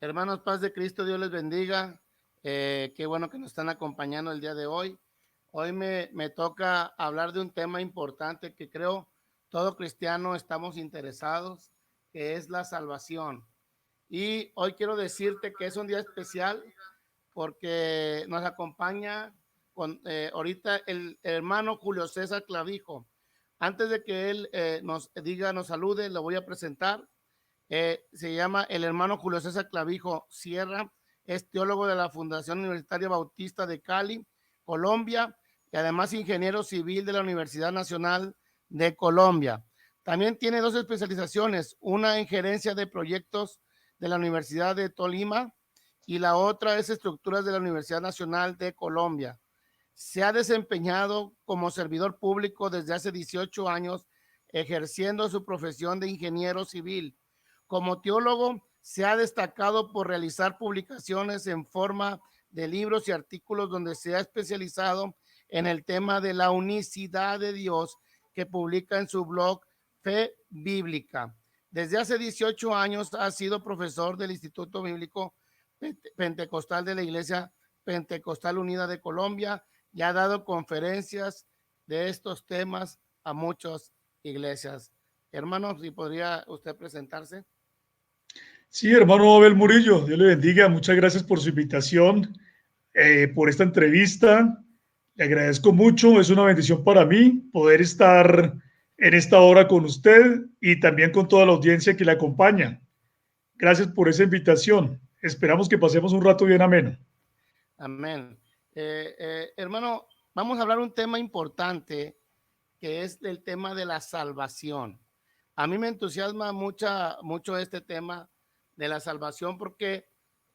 Hermanos, paz de Cristo, Dios les bendiga. Qué bueno que nos están acompañando el día de hoy. Hoy me toca hablar de un tema importante que creo todo cristiano estamos interesados, que es la salvación. Y hoy quiero decirte que es un día especial porque nos acompaña ahorita el hermano Julio César Clavijo. Antes de que él nos salude, lo voy a presentar. Se llama el hermano Julio César Clavijo Sierra, es teólogo de la Fundación Universitaria Bautista de Cali, Colombia, y además ingeniero civil de la Universidad Nacional de Colombia. También tiene dos especializaciones, una en gerencia de proyectos de la Universidad de Tolima y la otra es estructuras de la Universidad Nacional de Colombia. Se ha desempeñado como servidor público desde hace 18 años, ejerciendo su profesión de ingeniero civil. Como teólogo, se ha destacado por realizar publicaciones en forma de libros y artículos donde se ha especializado en el tema de la unicidad de Dios, que publica en su blog Fe Bíblica. Desde hace 18 años ha sido profesor del Instituto Bíblico Pentecostal de la Iglesia Pentecostal Unida de Colombia y ha dado conferencias de estos temas a muchas iglesias. Hermano, si podría usted presentarse. Sí, hermano Abel Murillo, Dios le bendiga. Muchas gracias por su invitación, por esta entrevista. Le agradezco mucho. Es una bendición para mí poder estar en esta hora con usted y también con toda la audiencia que le acompaña. Gracias por esa invitación. Esperamos que pasemos un rato bien ameno. Amén. Hermano, vamos a hablar un tema importante que es el tema de la salvación. A mí me entusiasma mucho este tema de la salvación porque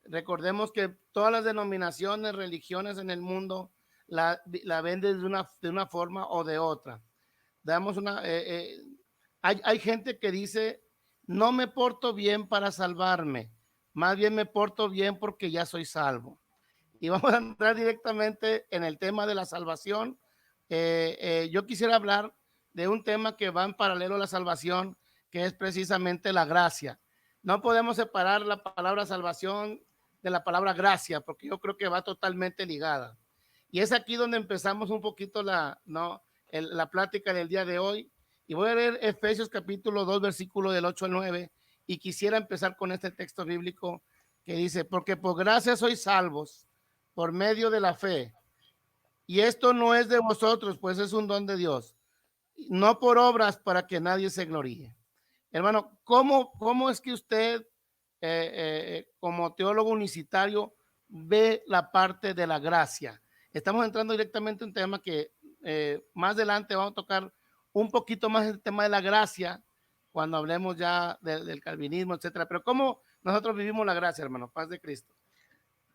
recordemos que todas las denominaciones, religiones en el mundo la ven de una forma o de otra. Damos hay gente que dice, no me porto bien para salvarme, más bien me porto bien porque ya soy salvo. Y vamos a entrar directamente en el tema de la salvación. Yo quisiera hablar de un tema que va en paralelo a la salvación, que es precisamente la gracia. No podemos separar la palabra salvación de la palabra gracia, porque yo creo que va totalmente ligada. Y es aquí donde empezamos un poquito la plática del día de hoy. Y voy a leer Efesios capítulo 2, versículo del 8 al 9. Y quisiera empezar con este texto bíblico que dice, porque por gracia sois salvos por medio de la fe. Y esto no es de vosotros, pues es un don de Dios. No por obras para que nadie se gloríe. Hermano, ¿cómo es que usted, como teólogo unicitario, ve la parte de la gracia? Estamos entrando directamente en un tema que más adelante vamos a tocar un poquito más el tema de la gracia cuando hablemos ya del calvinismo, etcétera. Pero ¿cómo nosotros vivimos la gracia, hermano? Paz de Cristo.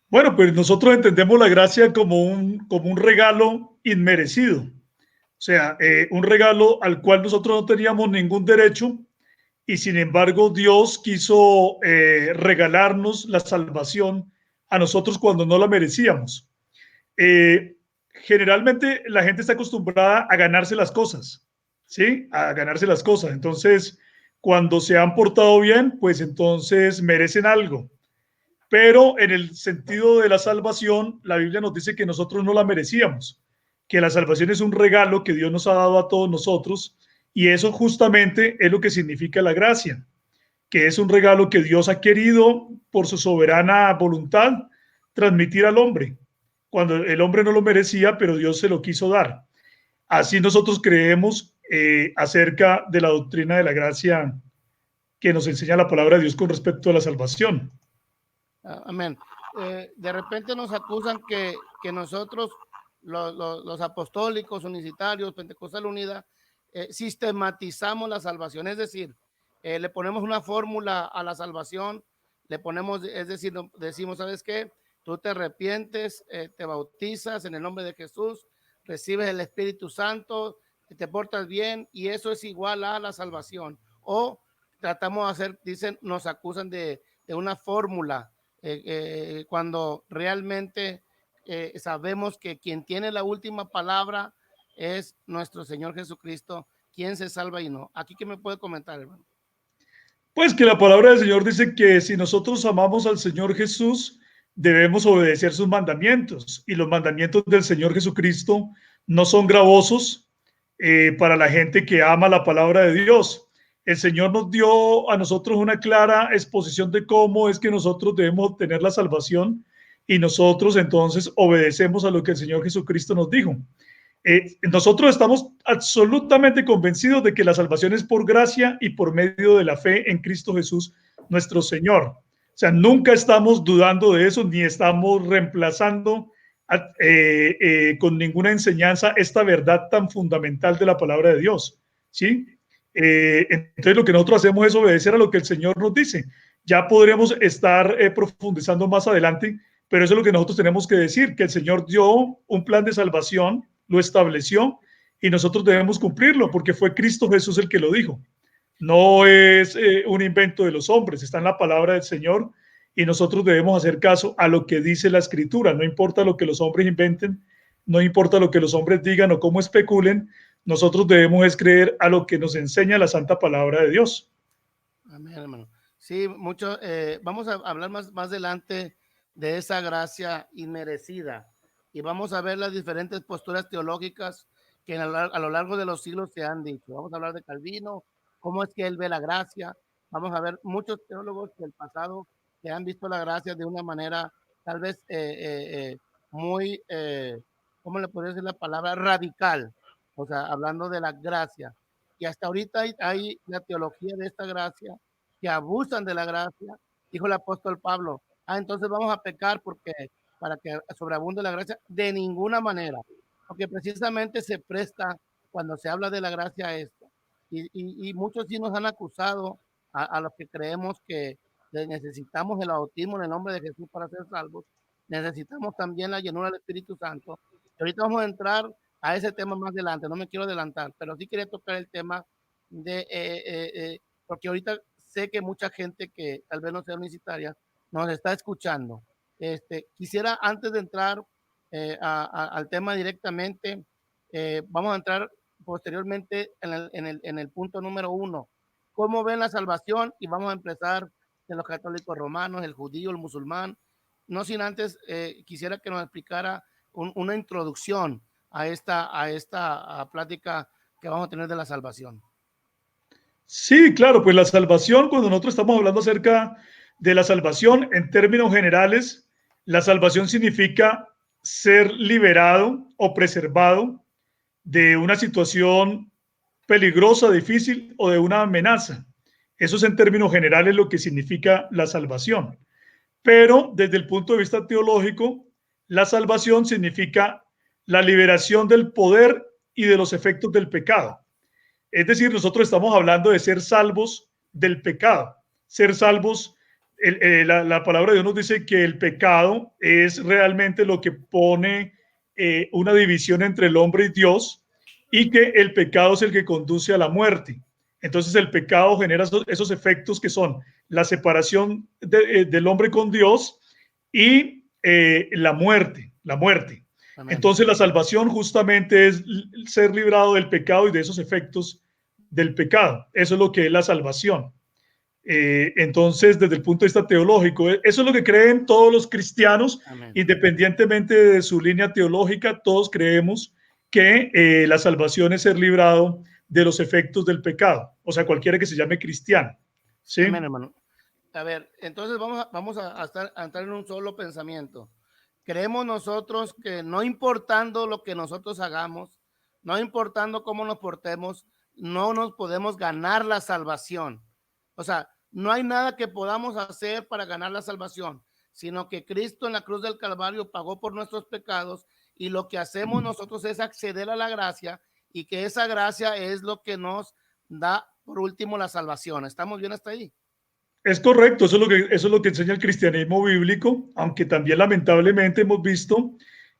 Bueno, pues nosotros entendemos la gracia como un regalo inmerecido. O sea, un regalo al cual nosotros no teníamos ningún derecho y sin embargo Dios quiso regalarnos la salvación a nosotros cuando no la merecíamos. Eh, Generalmente la gente está acostumbrada a ganarse las cosas, ¿sí? A ganarse las cosas. Entonces, cuando se han portado bien, pues entonces merecen algo. Pero en el sentido de la salvación, la Biblia nos dice que nosotros no la merecíamos, que la salvación es un regalo que Dios nos ha dado a todos nosotros y eso justamente es lo que significa la gracia, que es un regalo que Dios ha querido por su soberana voluntad transmitir al hombre, cuando el hombre no lo merecía, pero Dios se lo quiso dar. Así nosotros creemos acerca de la doctrina de la gracia que nos enseña la palabra de Dios con respecto a la salvación. Amén. De repente nos acusan que nosotros, los apostólicos, unicitarios, Pentecostal Unida, sistematizamos la salvación, es decir, le ponemos una fórmula a la salvación, le ponemos, es decir, decimos, ¿sabes qué? Tú te arrepientes, te bautizas en el nombre de Jesús, recibes el Espíritu Santo, te portas bien y eso es igual a la salvación. O tratamos de hacer, dicen, nos acusan de una fórmula cuando realmente sabemos que quien tiene la última palabra es nuestro Señor Jesucristo, quien se salva y no. Aquí, ¿qué me puede comentar, hermano? Pues que la palabra del Señor dice que si nosotros amamos al Señor Jesús, debemos obedecer sus mandamientos. Y los mandamientos del Señor Jesucristo no son gravosos para la gente que ama la palabra de Dios. El Señor nos dio a nosotros una clara exposición de cómo es que nosotros debemos obtener la salvación y nosotros entonces obedecemos a lo que el Señor Jesucristo nos dijo. Nosotros estamos absolutamente convencidos de que la salvación es por gracia y por medio de la fe en Cristo Jesús, nuestro Señor. O sea, nunca estamos dudando de eso, ni estamos reemplazando con ninguna enseñanza esta verdad tan fundamental de la palabra de Dios. ¿Sí? Entonces lo que nosotros hacemos es obedecer a lo que el Señor nos dice. Ya podremos estar profundizando más adelante, pero eso es lo que nosotros tenemos que decir, que el Señor dio un plan de salvación, lo estableció y nosotros debemos cumplirlo porque fue Cristo Jesús el que lo dijo. No es un invento de los hombres, está en la palabra del Señor y nosotros debemos hacer caso a lo que dice la Escritura. No importa lo que los hombres inventen, no importa lo que los hombres digan o cómo especulen, nosotros debemos creer a lo que nos enseña la santa palabra de Dios. Amén, hermano. Sí, mucho. Vamos a hablar más adelante de esa gracia inmerecida y vamos a ver las diferentes posturas teológicas que a lo largo de los siglos se han dicho. Vamos a hablar de Calvino, cómo es que él ve la gracia. Vamos a ver muchos teólogos del pasado que han visto la gracia de una manera tal vez muy, ¿cómo le podría decir la palabra? Radical. O sea, hablando de la gracia. Y hasta ahorita hay la teología de esta gracia que abusan de la gracia. Dijo el apóstol Pablo, entonces vamos a pecar porque para que sobreabunde la gracia, de ninguna manera, porque precisamente se presta cuando se habla de la gracia a esto. Y muchos sí nos han acusado a los que creemos que necesitamos el bautismo en el nombre de Jesús para ser salvos, necesitamos también la llenura del Espíritu Santo. Y ahorita vamos a entrar a ese tema más adelante, no me quiero adelantar, pero sí quería tocar el tema de, porque ahorita sé que mucha gente que tal vez no sea universitaria nos está escuchando. Quisiera antes de entrar al tema directamente, vamos a entrar posteriormente en el punto número 1. ¿Cómo ven la salvación? Y vamos a empezar de los católicos romanos, el judío, el musulmán. No sin antes, quisiera que nos explicara una introducción a esta plática que vamos a tener de la salvación. Sí, claro, pues la salvación, cuando nosotros estamos hablando acerca de la salvación en términos generales, la salvación significa ser liberado o preservado de una situación peligrosa, difícil o de una amenaza. Eso es en términos generales lo que significa la salvación. Pero desde el punto de vista teológico, la salvación significa la liberación del poder y de los efectos del pecado. Es decir, nosotros estamos hablando de ser salvos del pecado, ser salvos. La palabra de Dios nos dice que el pecado es realmente lo que pone una división entre el hombre y Dios y que el pecado es el que conduce a la muerte. Entonces el pecado genera esos efectos que son la separación del hombre con Dios y la muerte, la muerte. Amén. Entonces la salvación justamente es ser librado del pecado y de esos efectos del pecado. Eso es lo que es la salvación. Entonces, desde el punto de vista teológico, eso es lo que creen todos los cristianos. Amén. Independientemente de su línea teológica, todos creemos que la salvación es ser librado de los efectos del pecado. O sea, cualquiera que se llame cristiano. ¿Sí? Amén, hermano. A ver, entonces vamos a entrar en un solo pensamiento. Creemos nosotros que no importando lo que nosotros hagamos, no importando cómo nos portemos, no nos podemos ganar la salvación. O sea, no hay nada que podamos hacer para ganar la salvación, sino que Cristo en la cruz del Calvario pagó por nuestros pecados y lo que hacemos nosotros es acceder a la gracia y que esa gracia es lo que nos da por último la salvación. ¿Estamos bien hasta ahí? Es correcto, eso es lo que enseña el cristianismo bíblico, aunque también lamentablemente hemos visto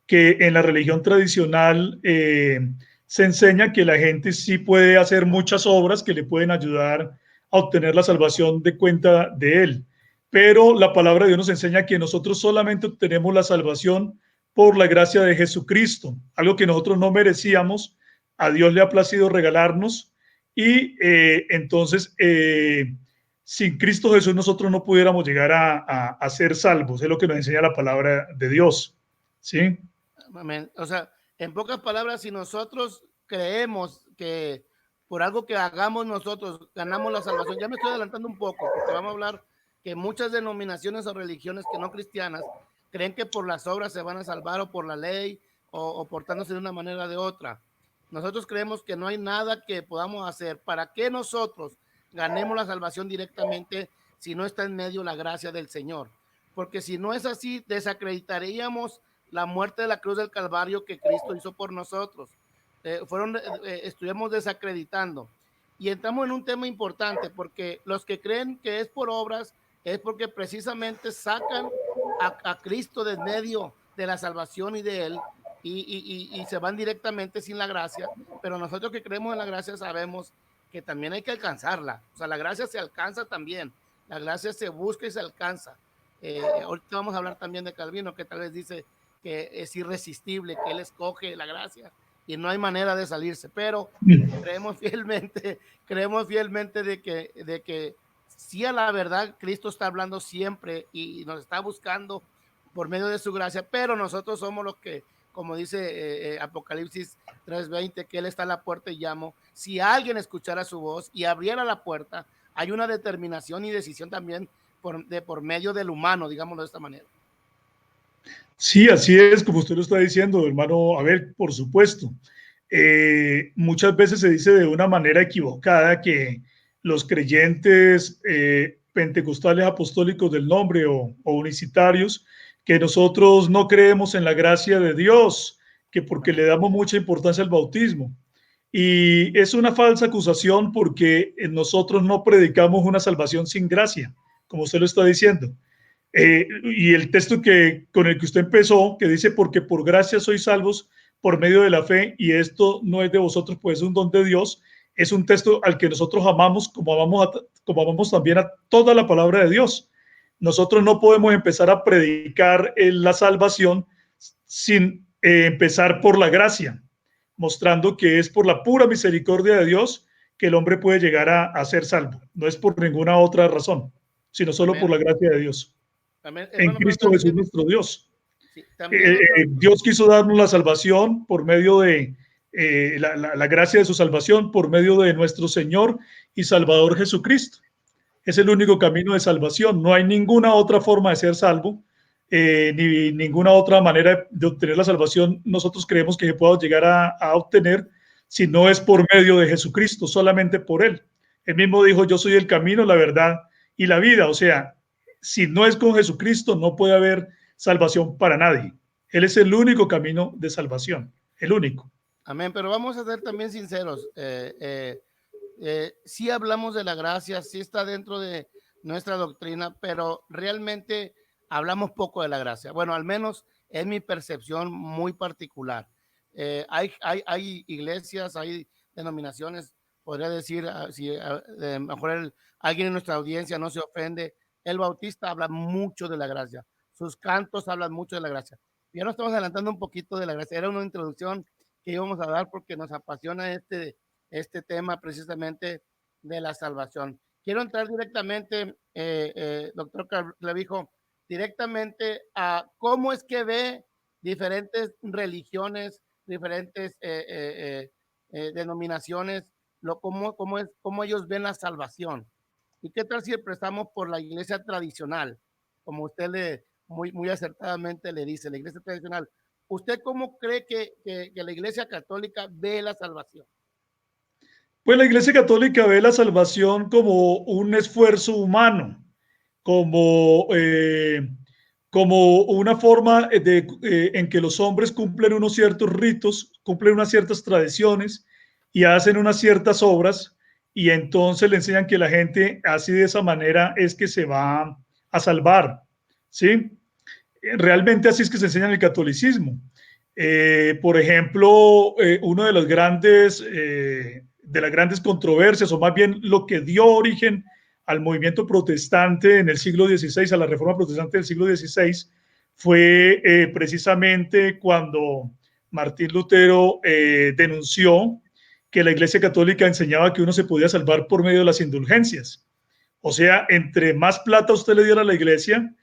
que en la religión tradicional se enseña que la gente sí puede hacer muchas obras que le pueden ayudar a obtener la salvación de cuenta de él. Pero la palabra de Dios nos enseña que nosotros solamente obtenemos la salvación por la gracia de Jesucristo, algo que nosotros no merecíamos, a Dios le ha placido regalarnos y entonces sin Cristo Jesús nosotros no pudiéramos llegar a ser salvos. Es lo que nos enseña la palabra de Dios. ¿Sí? Amén. O sea, en pocas palabras, si nosotros creemos que por algo que hagamos nosotros ganamos la salvación, ya me estoy adelantando un poco, porque vamos a hablar que muchas denominaciones o religiones que no cristianas creen que por las obras se van a salvar o por la ley o portándose de una manera o de otra. Nosotros creemos que no hay nada que podamos hacer para que nosotros ganemos la salvación directamente si no está en medio la gracia del Señor. Porque si no es así, desacreditaríamos la muerte de la cruz del Calvario que Cristo hizo por nosotros. Estuvimos desacreditando. Y entramos en un tema importante, porque los que creen que es por obras, es porque precisamente sacan a Cristo de medio de la salvación y de Él, y se van directamente sin la gracia. Pero nosotros que creemos en la gracia sabemos que también hay que alcanzarla. O sea, la gracia se alcanza también. La gracia se busca y se alcanza. Ahorita vamos a hablar también de Calvino, que tal vez dice que es irresistible, que él escoge la gracia y no hay manera de salirse, pero creemos fielmente de que sí, a la verdad Cristo está hablando siempre y nos está buscando por medio de su gracia, pero nosotros somos los que, como dice Apocalipsis 3:20, que él está a la puerta y llamo. Si alguien escuchara su voz y abriera la puerta, hay una determinación y decisión también por medio del humano, digámoslo de esta manera. Sí, así es, como usted lo está diciendo, hermano. A ver, por supuesto. Muchas veces se dice de una manera equivocada que los creyentes pentecostales apostólicos del nombre o unicitarios, que nosotros no creemos en la gracia de Dios, que porque le damos mucha importancia al bautismo. Y es una falsa acusación porque nosotros no predicamos una salvación sin gracia, como usted lo está diciendo. Y el texto con el que usted empezó, que dice, porque por gracia sois salvos por medio de la fe, y esto no es de vosotros, pues es un don de Dios, es un texto al que nosotros amamos, como amamos también a toda la palabra de Dios. Nosotros no podemos empezar a predicar la salvación sin empezar por la gracia, mostrando que es por la pura misericordia de Dios que el hombre puede llegar a ser salvo. No es por ninguna otra razón, sino solo Amén. por la gracia de Dios. Amén. En Hermano, Cristo Jesús nuestro Dios. Sí, también Dios quiso darnos la salvación por medio de la gracia de su salvación, por medio de nuestro Señor y Salvador Jesucristo. Es el único camino de salvación. No hay ninguna otra forma de ser salvo, ni ninguna otra manera de obtener la salvación. Nosotros creemos que podamos llegar a obtener si no es por medio de Jesucristo, solamente por Él. Él mismo dijo, yo soy el camino, la verdad y la vida. O sea, si no es con Jesucristo, no puede haber salvación para nadie. Él es el único camino de salvación, el único. Amén, pero vamos a ser también sinceros. Sí hablamos de la gracia, sí está dentro de nuestra doctrina, pero realmente hablamos poco de la gracia. Bueno, al menos es mi percepción muy particular. Hay iglesias, hay denominaciones, podría decir, si mejor alguien en nuestra audiencia no se ofende, el bautista habla mucho de la gracia, sus cantos hablan mucho de la gracia. Ya nos estamos adelantando un poquito de la gracia, era una introducción que íbamos a dar porque nos apasiona este tema precisamente de la salvación. Quiero entrar directamente, doctor Clavijo, directamente a cómo es que ve diferentes religiones, diferentes denominaciones, cómo ellos ven la salvación. ¿Y qué tal si empezamos por la iglesia tradicional? Como usted muy acertadamente le dice, la iglesia tradicional. ¿Usted cómo cree que la iglesia católica ve la salvación? Pues la Iglesia Católica ve la salvación como un esfuerzo humano, como, como una forma en que los hombres cumplen unos ciertos ritos, cumplen unas ciertas tradiciones y hacen unas ciertas obras, y entonces le enseñan que la gente así de esa manera es que se va a salvar, ¿sí? Realmente así es que se enseña en el catolicismo. Por ejemplo, uno de las grandes controversias, o más bien lo que dio origen al movimiento protestante en el siglo XVI, a la reforma protestante del siglo XVI, fue precisamente cuando Martín Lutero denunció que la Iglesia Católica enseñaba que uno se podía salvar por medio de las indulgencias. O sea, entre más plata usted le diera a la iglesia,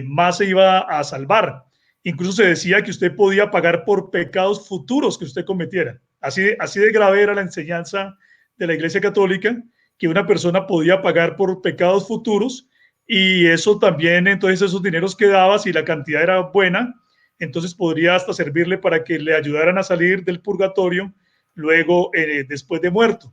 más se iba a salvar. Incluso se decía que usted podía pagar por pecados futuros que usted cometiera. Así de grave era la enseñanza de la Iglesia Católica, que una persona podía pagar por pecados futuros, y eso también, entonces esos dineros que daba, si la cantidad era buena, entonces podría hasta servirle para que le ayudaran a salir del purgatorio luego, después de muerto.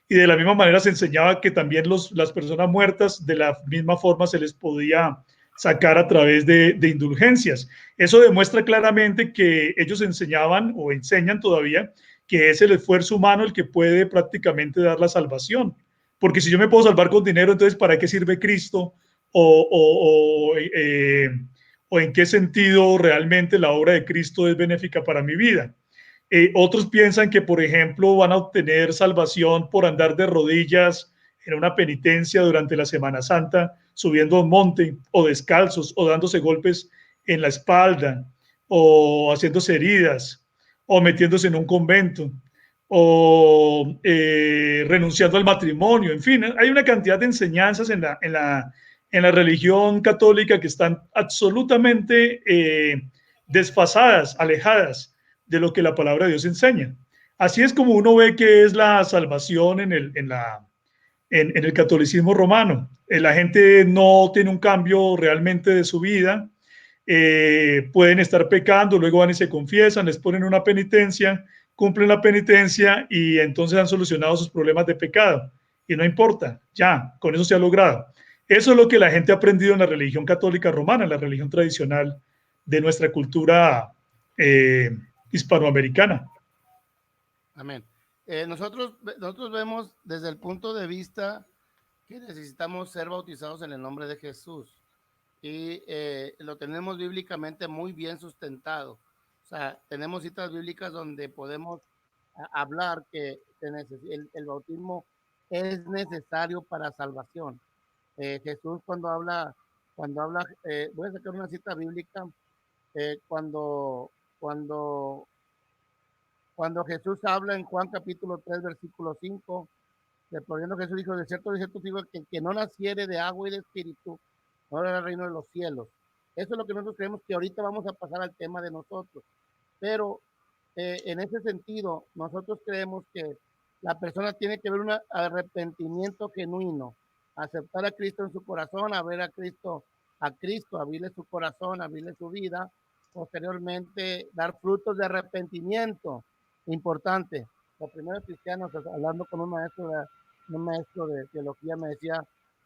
Y de la misma manera se enseñaba que también las personas muertas de la misma forma se les podía sacar a través de indulgencias. Eso demuestra claramente que ellos enseñaban o enseñan todavía que es el esfuerzo humano el que puede prácticamente dar la salvación. Porque si yo me puedo salvar con dinero, entonces ¿para qué sirve Cristo? O, o, o, o en qué sentido realmente la obra de Cristo es benéfica para mi vida. Otros piensan que, por ejemplo, van a obtener salvación por andar de rodillas en una penitencia durante la Semana Santa, subiendo a un monte, o descalzos, o dándose golpes en la espalda, o haciéndose heridas, o metiéndose en un convento, o renunciando al matrimonio. En fin, hay una cantidad de enseñanzas en la religión católica que están absolutamente desfasadas, alejadas de lo que la palabra de Dios enseña. Así es como uno ve que es la salvación en el catolicismo romano. La gente no tiene un cambio realmente de su vida, pueden estar pecando, luego van y se confiesan, les ponen una penitencia, cumplen la penitencia y entonces han solucionado sus problemas de pecado. Y no importa, ya, con eso se ha logrado. Eso es lo que la gente ha aprendido en la religión católica romana, la religión tradicional de nuestra cultura hispanoamericana. Amén. Nosotros vemos desde el punto de vista que necesitamos ser bautizados en el nombre de Jesús y lo tenemos bíblicamente muy bien sustentado. O sea, tenemos citas bíblicas donde podemos hablar que el bautismo es necesario para salvación. Jesús voy a sacar una cita bíblica, eh, cuando, cuando cuando Jesús habla en Juan capítulo 3, versículo 5, respondiendo Jesús dijo, de cierto digo, que el que no naciere de agua y de espíritu, no verá el reino de los cielos. Eso es lo que nosotros creemos, que ahorita vamos a pasar al tema de nosotros. Pero en ese sentido, nosotros creemos que la persona tiene que ver un arrepentimiento genuino, aceptar a Cristo en su corazón, a ver a Cristo, abrirle su corazón, abrirle su vida, posteriormente dar frutos de arrepentimiento. Importante. Los primeros cristianos, hablando con un maestro de teología, me decía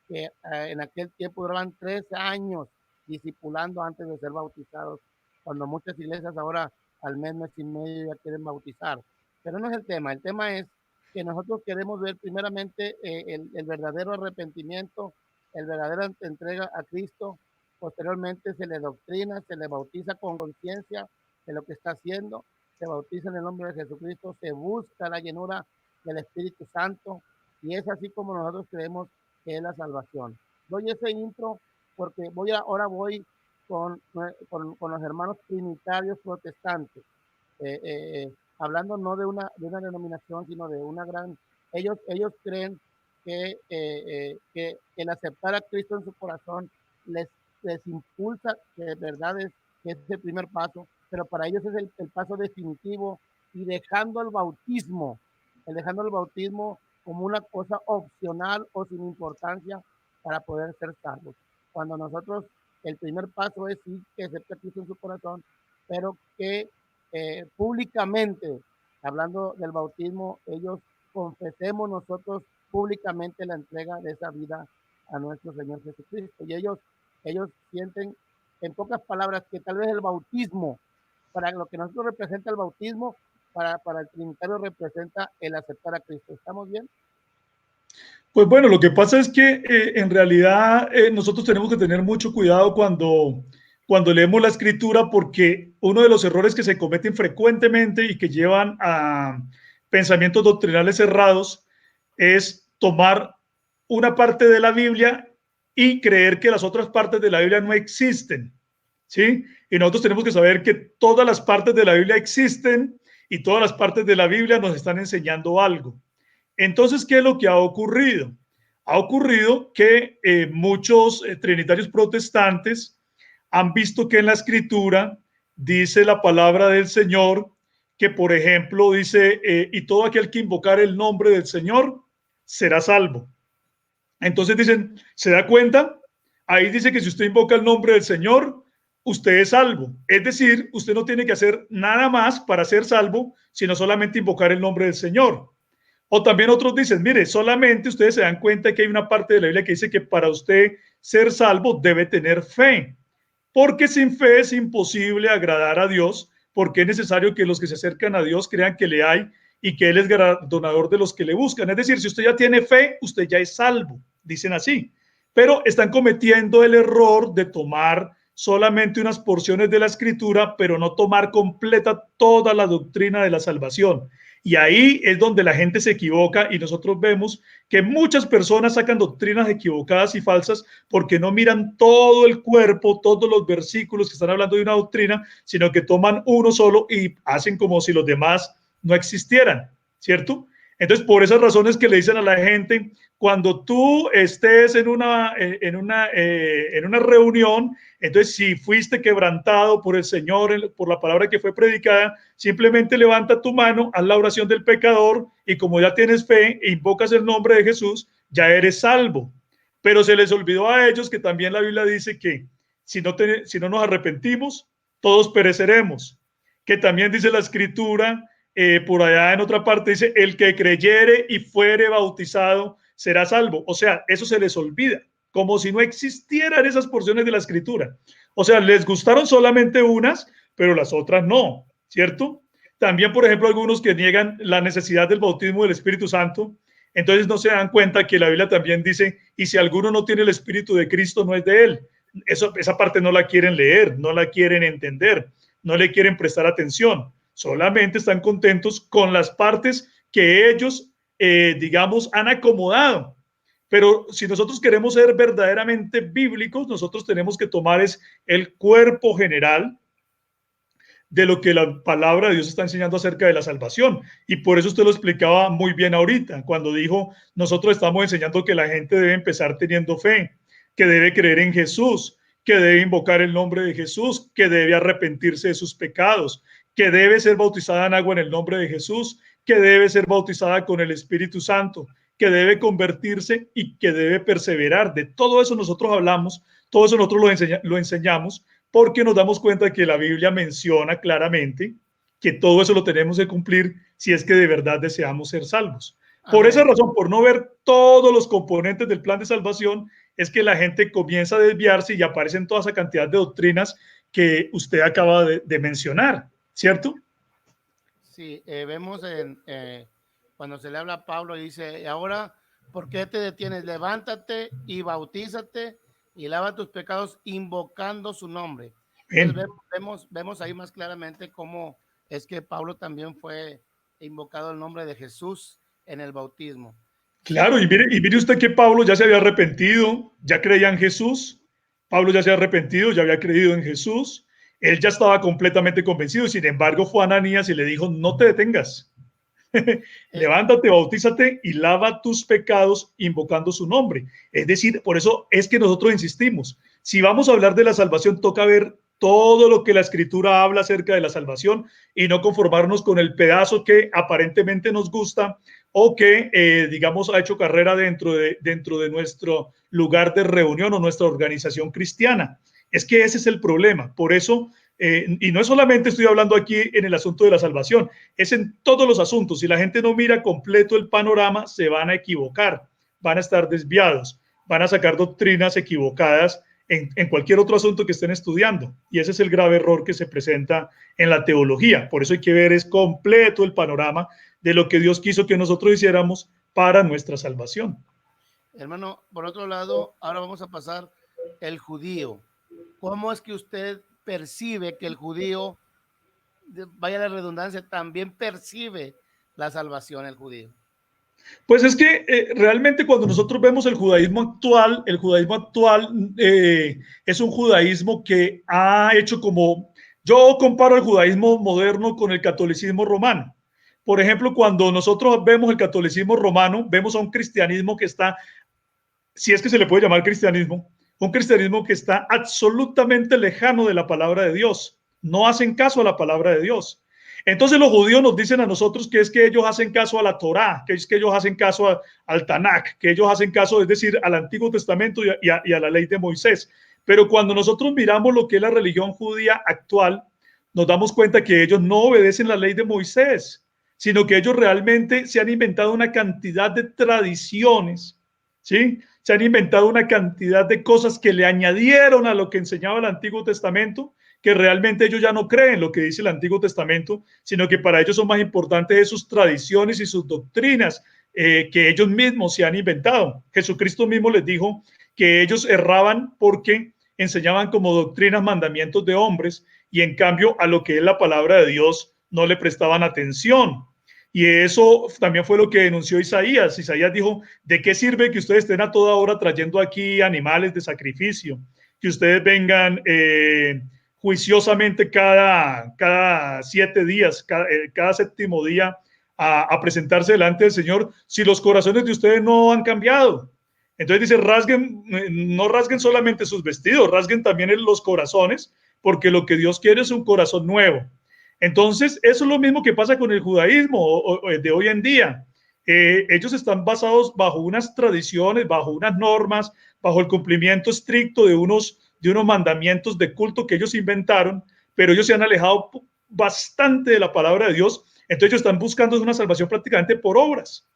que en aquel tiempo duraban 3 años discipulando antes de ser bautizados, cuando muchas iglesias ahora al mes y medio ya quieren bautizar. Pero no es el tema es que nosotros queremos ver primeramente el verdadero arrepentimiento, el verdadera entrega a Cristo, posteriormente se le doctrina, se le bautiza con conciencia de lo que está haciendo, se bautiza en el nombre de Jesucristo, se busca la llenura del Espíritu Santo, y es así como nosotros creemos que es la salvación. Doy ese intro porque ahora voy con los hermanos trinitarios protestantes, hablando no de una denominación, sino de una gran... Ellos creen que el aceptar a Cristo en su corazón les, les impulsa, que de verdad que es el primer paso, pero para ellos es el paso definitivo, y dejando el bautismo como una cosa opcional o sin importancia para poder ser salvos. Cuando nosotros, el primer paso es sí que acepte a Cristo en su corazón, pero que públicamente, hablando del bautismo, ellos confesemos nosotros públicamente la entrega de esa vida a nuestro Señor Jesucristo. Y ellos sienten, en pocas palabras, que tal vez el bautismo, para lo que nosotros representa el bautismo, para el trinitario representa el aceptar a Cristo. ¿Estamos bien? Pues bueno, lo que pasa es que en realidad nosotros tenemos que tener mucho cuidado cuando leemos la escritura, porque uno de los errores que se cometen frecuentemente y que llevan a pensamientos doctrinales errados es tomar una parte de la Biblia y creer que las otras partes de la Biblia no existen, ¿sí? Y nosotros tenemos que saber que todas las partes de la Biblia existen y todas las partes de la Biblia nos están enseñando algo. Entonces, ¿qué es lo que ha ocurrido? Ha ocurrido que muchos trinitarios protestantes han visto que en la escritura dice la palabra del Señor que, por ejemplo, dice, y todo aquel que invocar el nombre del Señor será salvo. Entonces dicen, ¿se da cuenta? Ahí dice que si usted invoca el nombre del Señor, usted es salvo. Es decir, usted no tiene que hacer nada más para ser salvo, sino solamente invocar el nombre del Señor. O también otros dicen, mire, solamente ustedes se dan cuenta que hay una parte de la Biblia que dice que para usted ser salvo debe tener fe, porque sin fe es imposible agradar a Dios, porque es necesario que los que se acercan a Dios crean que le hay y que Él es galardonador de los que le buscan. Es decir, si usted ya tiene fe, usted ya es salvo, dicen así. Pero están cometiendo el error de tomar solamente unas porciones de la escritura, pero no tomar completa toda la doctrina de la salvación. Y ahí es donde la gente se equivoca y nosotros vemos que muchas personas sacan doctrinas equivocadas y falsas porque no miran todo el cuerpo, todos los versículos que están hablando de una doctrina, sino que toman uno solo y hacen como si los demás no existieran, ¿cierto? Entonces, por esas razones que le dicen a la gente, cuando tú estés en una reunión, entonces si fuiste quebrantado por el Señor, por la palabra que fue predicada, simplemente levanta tu mano, haz la oración del pecador y como ya tienes fe e invocas el nombre de Jesús, ya eres salvo. Pero se les olvidó a ellos que también la Biblia dice que si no nos arrepentimos, todos pereceremos. Que también dice la escritura, por allá en otra parte dice, el que creyere y fuere bautizado será salvo. O sea, eso se les olvida, como si no existieran esas porciones de la escritura. O sea, les gustaron solamente unas, pero las otras no, ¿cierto? También, por ejemplo, algunos que niegan la necesidad del bautismo del Espíritu Santo, entonces no se dan cuenta que la Biblia también dice, y si alguno no tiene el Espíritu de Cristo, no es de él. Esa parte no la quieren leer, no la quieren entender, no le quieren prestar atención. Solamente están contentos con las partes que ellos, digamos, han acomodado. Pero si nosotros queremos ser verdaderamente bíblicos, nosotros tenemos que tomar es el cuerpo general de lo que la palabra de Dios está enseñando acerca de la salvación. Y por eso usted lo explicaba muy bien ahorita, cuando dijo, nosotros estamos enseñando que la gente debe empezar teniendo fe, que debe creer en Jesús, que debe invocar el nombre de Jesús, que debe arrepentirse de sus pecados, que debe ser bautizada en agua en el nombre de Jesús, que debe ser bautizada con el Espíritu Santo, que debe convertirse y que debe perseverar. De todo eso nosotros hablamos, todo eso nosotros lo enseñamos, porque nos damos cuenta que la Biblia menciona claramente que todo eso lo tenemos que cumplir si es que de verdad deseamos ser salvos. Por esa razón, por no ver todos los componentes del plan de salvación, es que la gente comienza a desviarse y aparecen toda esa cantidad de doctrinas que usted acaba de mencionar, ¿cierto? Sí, vemos cuando se le habla a Pablo, dice, ahora, ¿por qué te detienes? Levántate y bautízate y lava tus pecados invocando su nombre. Entonces vemos ahí más claramente cómo es que Pablo también fue invocado el nombre de Jesús en el bautismo. Claro, y mire usted que Pablo ya se había arrepentido, ya creía en Jesús, Pablo ya se había arrepentido, ya había creído en Jesús, él ya estaba completamente convencido, sin embargo fue a Ananías y le dijo, no te detengas, levántate, bautízate y lava tus pecados invocando su nombre. Es decir, por eso es que nosotros insistimos, si vamos a hablar de la salvación, toca ver todo lo que la escritura habla acerca de la salvación y no conformarnos con el pedazo que aparentemente nos gusta o que, digamos, ha hecho carrera dentro de nuestro lugar de reunión o nuestra organización cristiana. Es que ese es el problema. Por eso, y no es solamente estoy hablando aquí en el asunto de la salvación, es en todos los asuntos. Si la gente no mira completo el panorama, se van a equivocar, van a estar desviados, van a sacar doctrinas equivocadas en cualquier otro asunto que estén estudiando. Y ese es el grave error que se presenta en la teología. Por eso hay que ver es completo el panorama de lo que Dios quiso que nosotros hiciéramos para nuestra salvación. Hermano, por otro lado, ahora vamos a pasar el judío. ¿Cómo es que usted percibe que el judío, vaya la redundancia, también percibe la salvación, el judío? Pues es que realmente cuando nosotros vemos el judaísmo actual es un judaísmo que ha hecho como, yo comparo el judaísmo moderno con el catolicismo romano. Por ejemplo, cuando nosotros vemos el catolicismo romano, vemos a un cristianismo que está si es que se le puede llamar cristianismo, un cristianismo que está absolutamente lejano de la palabra de Dios. No hacen caso a la palabra de Dios. Entonces los judíos nos dicen a nosotros que es que ellos hacen caso a la Torá, que es que ellos hacen caso al Tanakh, que ellos hacen caso, es decir, al Antiguo Testamento y a la ley de Moisés. Pero cuando nosotros miramos lo que es la religión judía actual, nos damos cuenta que ellos no obedecen la ley de Moisés, sino que ellos realmente se han inventado una cantidad de tradiciones, ¿sí? Se han inventado una cantidad de cosas que le añadieron a lo que enseñaba el Antiguo Testamento, que realmente ellos ya no creen lo que dice el Antiguo Testamento, sino que para ellos son más importantes sus tradiciones y sus doctrinas que ellos mismos se han inventado. Jesucristo mismo les dijo que ellos erraban porque enseñaban como doctrinas mandamientos de hombres y en cambio a lo que es la palabra de Dios no le prestaban atención. Y eso también fue lo que denunció Isaías. Isaías dijo, ¿de qué sirve que ustedes estén a toda hora trayendo aquí animales de sacrificio? Que ustedes vengan juiciosamente cada 7 días, cada séptimo día a presentarse delante del Señor, si los corazones de ustedes no han cambiado. Entonces dice, rasguen, no rasguen solamente sus vestidos, rasguen también los corazones, porque lo que Dios quiere es un corazón nuevo. Entonces, eso es lo mismo que pasa con el judaísmo de hoy en día. Ellos están basados bajo unas tradiciones, bajo unas normas, bajo el cumplimiento estricto de unos mandamientos de culto que ellos inventaron, pero ellos se han alejado bastante de la palabra de Dios. Entonces, ellos están buscando una salvación prácticamente por obras.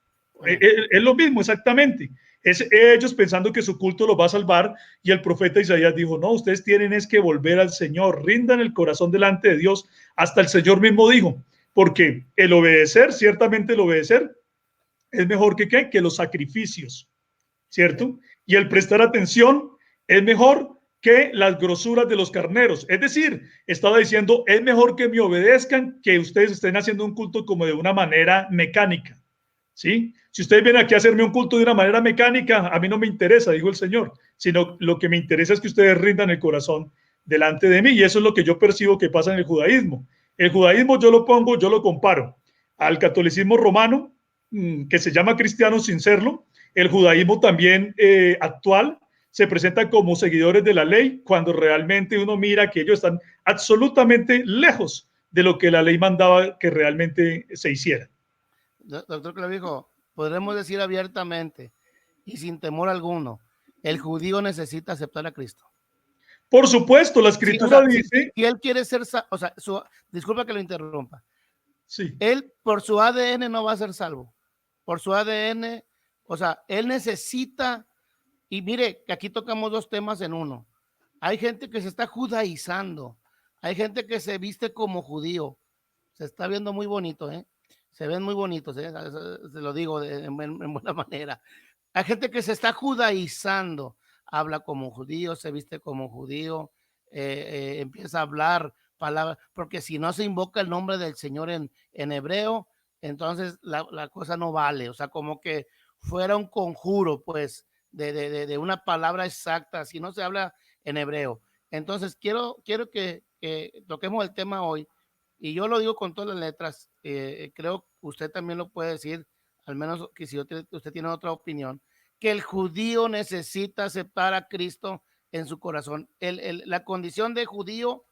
Es lo mismo, exactamente. Es ellos pensando que su culto los va a salvar, y el profeta Isaías dijo, no, ustedes tienen es que volver al Señor, rindan el corazón delante de Dios. Hasta el Señor mismo dijo, porque el obedecer, ciertamente el obedecer es mejor que los sacrificios, ¿cierto? Y el prestar atención es mejor que las grosuras de los carneros. Es decir, estaba diciendo, es mejor que me obedezcan que ustedes estén haciendo un culto como de una manera mecánica. ¿Sí? Si ustedes vienen aquí a hacerme un culto de una manera mecánica, a mí no me interesa, dijo el Señor, sino lo que me interesa es que ustedes rindan el corazón delante de mí, y eso es lo que yo percibo que pasa en el judaísmo. El judaísmo yo lo comparo al catolicismo romano, que se llama cristiano sin serlo. El judaísmo también actual se presenta como seguidores de la ley, cuando realmente uno mira que ellos están absolutamente lejos de lo que la ley mandaba que realmente se hiciera. Doctor Clavijo, podremos decir abiertamente y sin temor alguno, el judío necesita aceptar a Cristo. Por supuesto, la escritura dice... Si él quiere ser, o sea, disculpa que lo interrumpa. Sí. Él por su ADN no va a ser salvo. Por su ADN, o sea, él necesita, y mire, que aquí tocamos dos temas en uno. Hay gente que se está judaizando, hay gente que se viste como judío. Se está viendo muy bonito, ¿eh? Se ven muy bonitos, ¿eh? Se lo digo en buena manera. Hay gente que se está judaizando, habla como judío, se viste como judío, empieza a hablar palabras, porque si no se invoca el nombre del Señor en hebreo, entonces la cosa no vale, o sea, como que fuera un conjuro, pues, de una palabra exacta, si no se habla en hebreo. Entonces, quiero que toquemos el tema hoy, y yo lo digo con todas las letras, creo que usted también lo puede decir, al menos que si usted tiene otra opinión, que el judío necesita aceptar a Cristo en su corazón. La condición de judío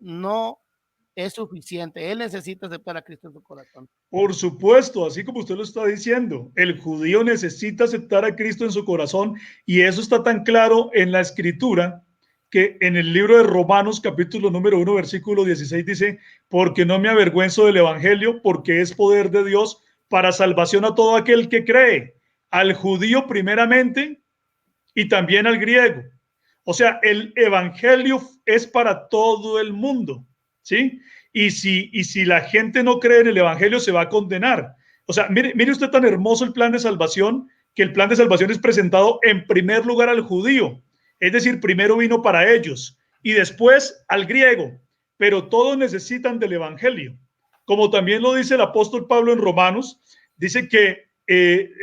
no es suficiente, él necesita aceptar a Cristo en su corazón. Por supuesto, así como usted lo está diciendo, el judío necesita aceptar a Cristo en su corazón, y eso está tan claro en la escritura que en el libro de Romanos capítulo número 1 versículo 16 dice, porque no me avergüenzo del evangelio, porque es poder de Dios para salvación a todo aquel que cree, al judío primeramente y también al griego. O sea, el evangelio es para todo el mundo, ¿sí? Y si la gente no cree en el evangelio, se va a condenar. O sea, mire usted tan hermoso el plan de salvación, que el plan de salvación es presentado en primer lugar al judío. Es decir, primero vino para ellos y después al griego. Pero todos necesitan del evangelio. Como también lo dice el apóstol Pablo en Romanos, dice que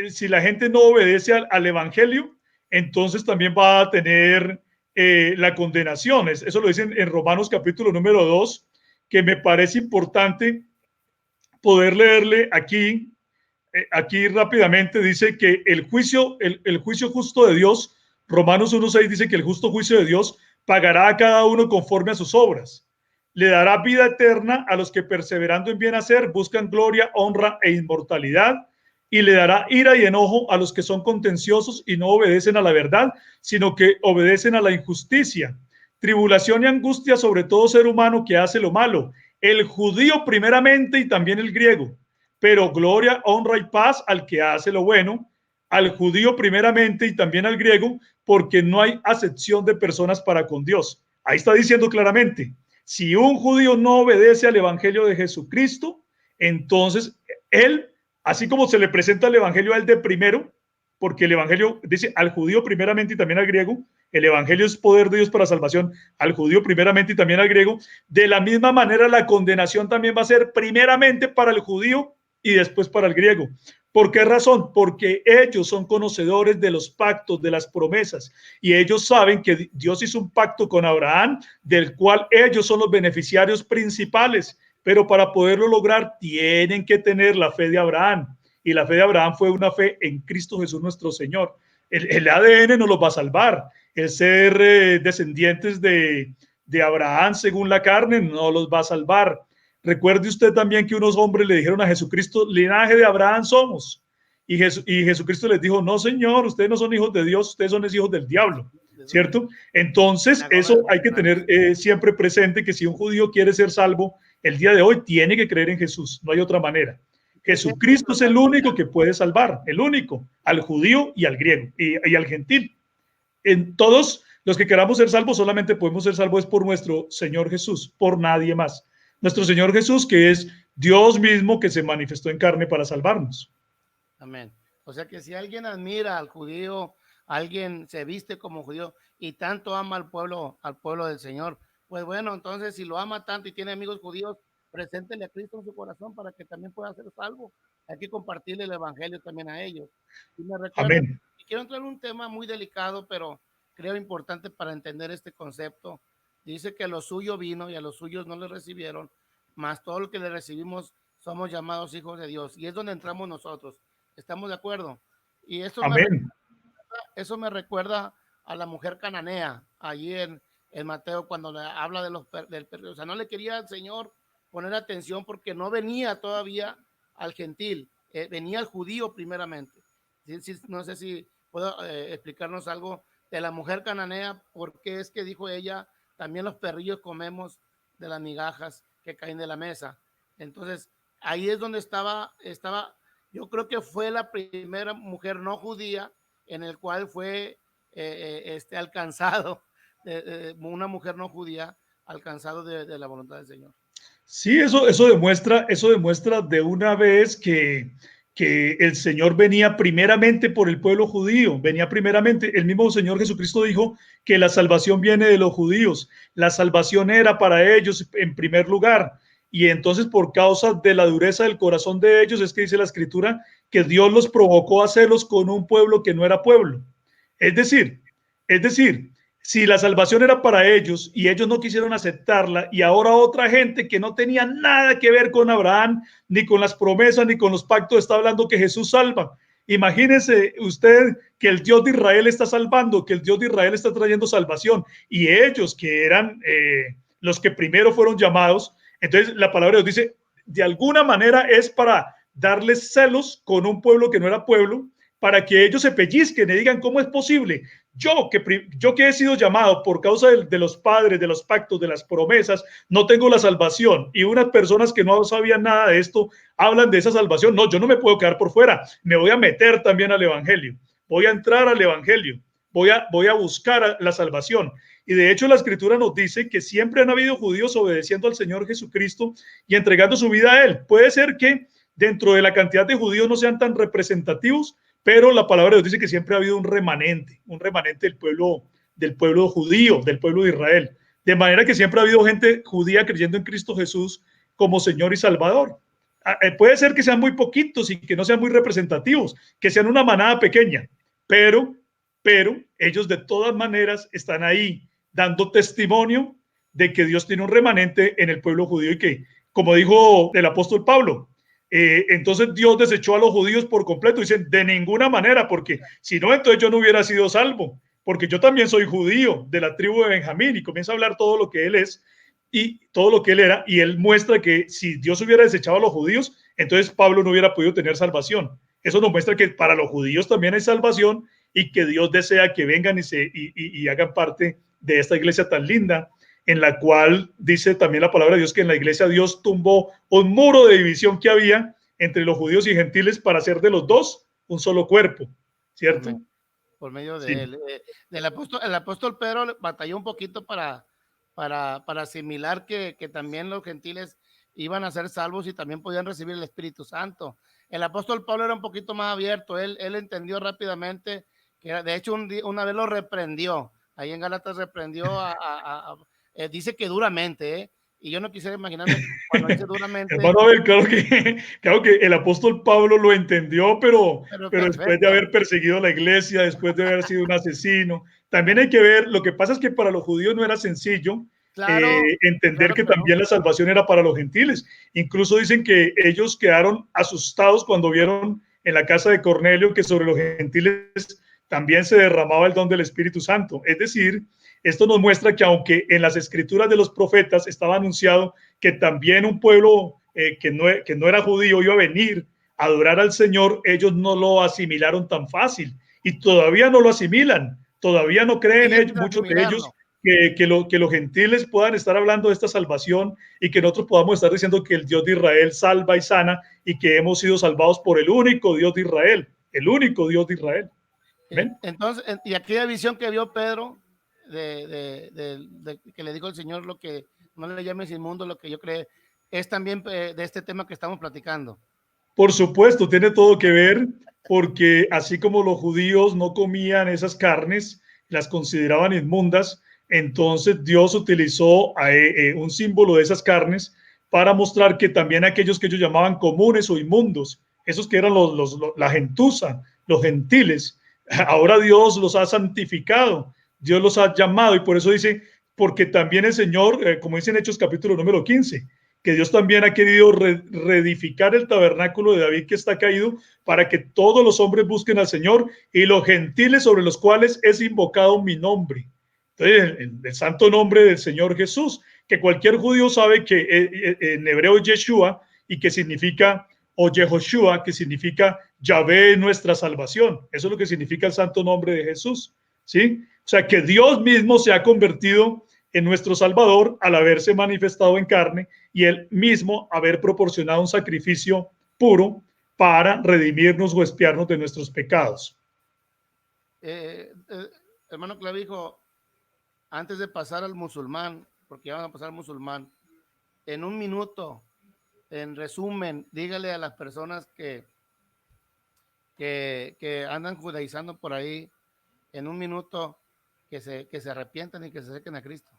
si la gente no obedece al evangelio, entonces también va a tener la condenación. Eso lo dicen en Romanos capítulo número 2, que me parece importante poder leerle aquí aquí rápidamente dice que el juicio justo de Dios, Romanos 1:6 dice que el justo juicio de Dios pagará a cada uno conforme a sus obras. Le dará vida eterna a los que perseverando en bien hacer buscan gloria, honra e inmortalidad, y le dará ira y enojo a los que son contenciosos y no obedecen a la verdad, sino que obedecen a la injusticia. Tribulación y angustia sobre todo ser humano que hace lo malo, el judío primeramente y también el griego, pero gloria, honra y paz al que hace lo bueno, al judío primeramente y también al griego, porque no hay acepción de personas para con Dios. Ahí está diciendo claramente, si un judío no obedece al evangelio de Jesucristo, entonces él, así como se le presenta el evangelio a él de primero, porque el evangelio dice al judío primeramente y también al griego, el evangelio es poder de Dios para salvación, al judío primeramente y también al griego, de la misma manera la condenación también va a ser primeramente para el judío y después para el griego. ¿Por qué razón? Porque ellos son conocedores de los pactos, de las promesas, y ellos saben que Dios hizo un pacto con Abraham, del cual ellos son los beneficiarios principales, pero para poderlo lograr tienen que tener la fe de Abraham, y la fe de Abraham fue una fe en Cristo Jesús nuestro Señor. El ADN nos los va a salvar, el ser descendientes de Abraham según la carne no los va a salvar. Recuerde usted también que unos hombres le dijeron a Jesucristo, linaje de Abraham somos. Y Jesucristo les dijo, no señor, ustedes no son hijos de Dios, ustedes son hijos del diablo, ¿cierto? Entonces, eso hay que tener siempre presente, que si un judío quiere ser salvo, el día de hoy tiene que creer en Jesús, no hay otra manera. Jesucristo es el único que puede salvar, el único, al judío y al griego y al gentil. En todos los que queramos ser salvos, solamente podemos ser salvos por nuestro Señor Jesús, por nadie más. Nuestro Señor Jesús, que es Dios mismo que se manifestó en carne para salvarnos. Amén. O sea que si alguien admira al judío, alguien se viste como judío y tanto ama al pueblo del Señor, pues bueno, entonces si lo ama tanto y tiene amigos judíos, preséntele a Cristo en su corazón para que también pueda ser salvo. Hay que compartirle el evangelio también a ellos. Y me recuerda, Amén. y quiero entrar en un tema muy delicado, pero creo importante para entender este concepto. Dice que a lo suyo vino y a los suyos no le recibieron, mas todo lo que le recibimos somos llamados hijos de Dios. Y es donde entramos nosotros. ¿Estamos de acuerdo? Y Amén. eso me recuerda a la mujer cananea, allí en Mateo, cuando le habla de o sea, no le quería al Señor poner atención porque no venía todavía al gentil, venía al judío primeramente. No sé si puedo explicarnos algo de la mujer cananea, porque es que dijo ella, también los perrillos comemos de las migajas que caen de la mesa. Entonces, ahí es donde estaba yo creo que fue la primera mujer no judía en el cual fue alcanzado, una mujer no judía alcanzado de la voluntad del Señor. Sí, eso demuestra de una vez que el Señor venía primeramente por el pueblo judío, venía primeramente, el mismo Señor Jesucristo dijo que la salvación viene de los judíos, la salvación era para ellos en primer lugar, y entonces por causa de la dureza del corazón de ellos es que dice la Escritura que Dios los provocó a hacerlos con un pueblo que no era pueblo. Es decir, si la salvación era para ellos y ellos no quisieron aceptarla y ahora otra gente que no tenía nada que ver con Abraham, ni con las promesas, ni con los pactos, está hablando que Jesús salva. Imagínese usted que el Dios de Israel está salvando, que el Dios de Israel está trayendo salvación y ellos que eran los que primero fueron llamados. Entonces la palabra de Dios dice, de alguna manera es para darles celos con un pueblo que no era pueblo, para que ellos se pellizquen y digan, ¿cómo es posible? Yo que he sido llamado por causa de los padres, de los pactos, de las promesas, no tengo la salvación. Y unas personas que no sabían nada de esto hablan de esa salvación. No, yo no me puedo quedar por fuera. Me voy a meter también al evangelio. Voy a entrar al evangelio. Voy a buscar la salvación. Y de hecho la Escritura nos dice que siempre han habido judíos obedeciendo al Señor Jesucristo y entregando su vida a Él. Puede ser que dentro de la cantidad de judíos no sean tan representativos, pero la palabra de Dios dice que siempre ha habido un remanente del pueblo judío, del pueblo de Israel. De manera que siempre ha habido gente judía creyendo en Cristo Jesús como Señor y Salvador. Puede ser que sean muy poquitos y que no sean muy representativos, que sean una manada pequeña, pero ellos de todas maneras están ahí dando testimonio de que Dios tiene un remanente en el pueblo judío y que, como dijo el apóstol Pablo, entonces Dios desechó a los judíos por completo. Dicen, de ninguna manera, porque si no, entonces yo no hubiera sido salvo, porque yo también soy judío de la tribu de Benjamín, y comienza a hablar todo lo que él es y todo lo que él era, y él muestra que si Dios hubiera desechado a los judíos, entonces Pablo no hubiera podido tener salvación. Eso nos muestra que para los judíos también hay salvación y que Dios desea que vengan y hagan parte de esta iglesia tan linda, en la cual dice también la palabra de Dios que en la iglesia Dios tumbó un muro de división que había entre los judíos y gentiles para hacer de los dos un solo cuerpo, ¿cierto? Amén. Por medio de Sí. él. El apóstol Pedro batalló un poquito para asimilar que también los gentiles iban a ser salvos y también podían recibir el Espíritu Santo. El apóstol Pablo era un poquito más abierto, él entendió rápidamente que de hecho una vez lo reprendió, ahí en Gálatas reprendió dice que duramente, y yo no quisiera imaginarme cuando dice duramente. Hermano Abel, claro que el apóstol Pablo lo entendió, pero después de Perfecto. haber perseguido la iglesia, después de haber sido un asesino, también hay que ver, lo que pasa es que para los judíos no era sencillo Claro, entender claro que que no. también la salvación era para los gentiles. Incluso dicen que ellos quedaron asustados cuando vieron en la casa de Cornelio que sobre los gentiles también se derramaba el don del Espíritu Santo. Es decir, esto nos muestra que aunque en las escrituras de los profetas estaba anunciado que también un pueblo que no era judío iba a venir a adorar al Señor, ellos no lo asimilaron tan fácil y todavía no lo asimilan, todavía no creen Siguen sin muchos de ellos asimilarlo. que los gentiles puedan estar hablando de esta salvación y que nosotros podamos estar diciendo que el Dios de Israel salva y sana y que hemos sido salvados por el único Dios de Israel, el único Dios de Israel. ¿Ven? Entonces, y aquella visión que vio Pedro, que le dijo el Señor lo que no le llames inmundo, lo que yo creo, es también de este tema que estamos platicando. Por supuesto, tiene todo que ver porque así como los judíos no comían esas carnes, las consideraban inmundas, entonces Dios utilizó un símbolo de esas carnes para mostrar que también aquellos que ellos llamaban comunes o inmundos, esos que eran la gentuza, los gentiles, ahora Dios los ha santificado, Dios los ha llamado y por eso dice, porque también el Señor, como dice en Hechos capítulo número 15, que Dios también ha querido reedificar el tabernáculo de David que está caído para que todos los hombres busquen al Señor y los gentiles sobre los cuales es invocado mi nombre. Entonces, el santo nombre del Señor Jesús, que cualquier judío sabe que en hebreo es Yeshua y que significa, o Yehoshua, que significa Yahvé nuestra salvación. Eso es lo que significa el santo nombre de Jesús. ¿Sí? O sea, que Dios mismo se ha convertido en nuestro Salvador al haberse manifestado en carne y él mismo haber proporcionado un sacrificio puro para redimirnos o expiarnos de nuestros pecados. Hermano Clavijo, antes de pasar al musulmán, porque ya van a pasar al musulmán, en un minuto, en resumen, dígale a las personas que andan judaizando por ahí, en un minuto, que se arrepientan y que se acerquen a Cristo.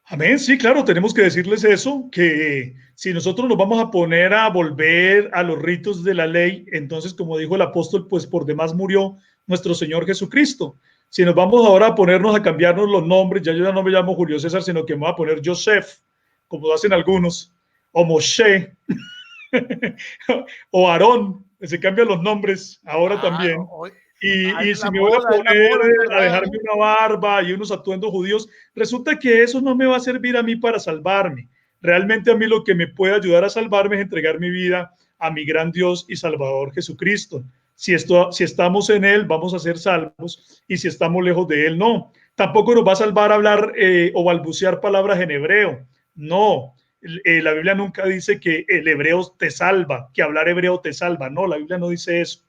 Amén, sí, claro, tenemos que decirles eso, que si nosotros nos vamos a poner a volver a los ritos de la ley, entonces, como dijo el apóstol, pues por demás murió nuestro Señor Jesucristo. Si nos vamos ahora a ponernos a cambiarnos los nombres, ya yo ya no me llamo Julio César, sino que me voy a poner Joseph, como hacen algunos, o Moshe, o Aarón, se cambian los nombres ahora también. Y si me voy a poner a dejarme una barba y unos atuendos judíos, resulta que eso no me va a servir a mí para salvarme. Realmente a mí lo que me puede ayudar a salvarme es entregar mi vida a mi gran Dios y Salvador Jesucristo. Si estamos en Él, vamos a ser salvos, y si estamos lejos de Él, no. Tampoco nos va a salvar hablar o balbucear palabras en hebreo. No, la Biblia nunca dice que el hebreo te salva, que hablar hebreo te salva. No, la Biblia no dice eso.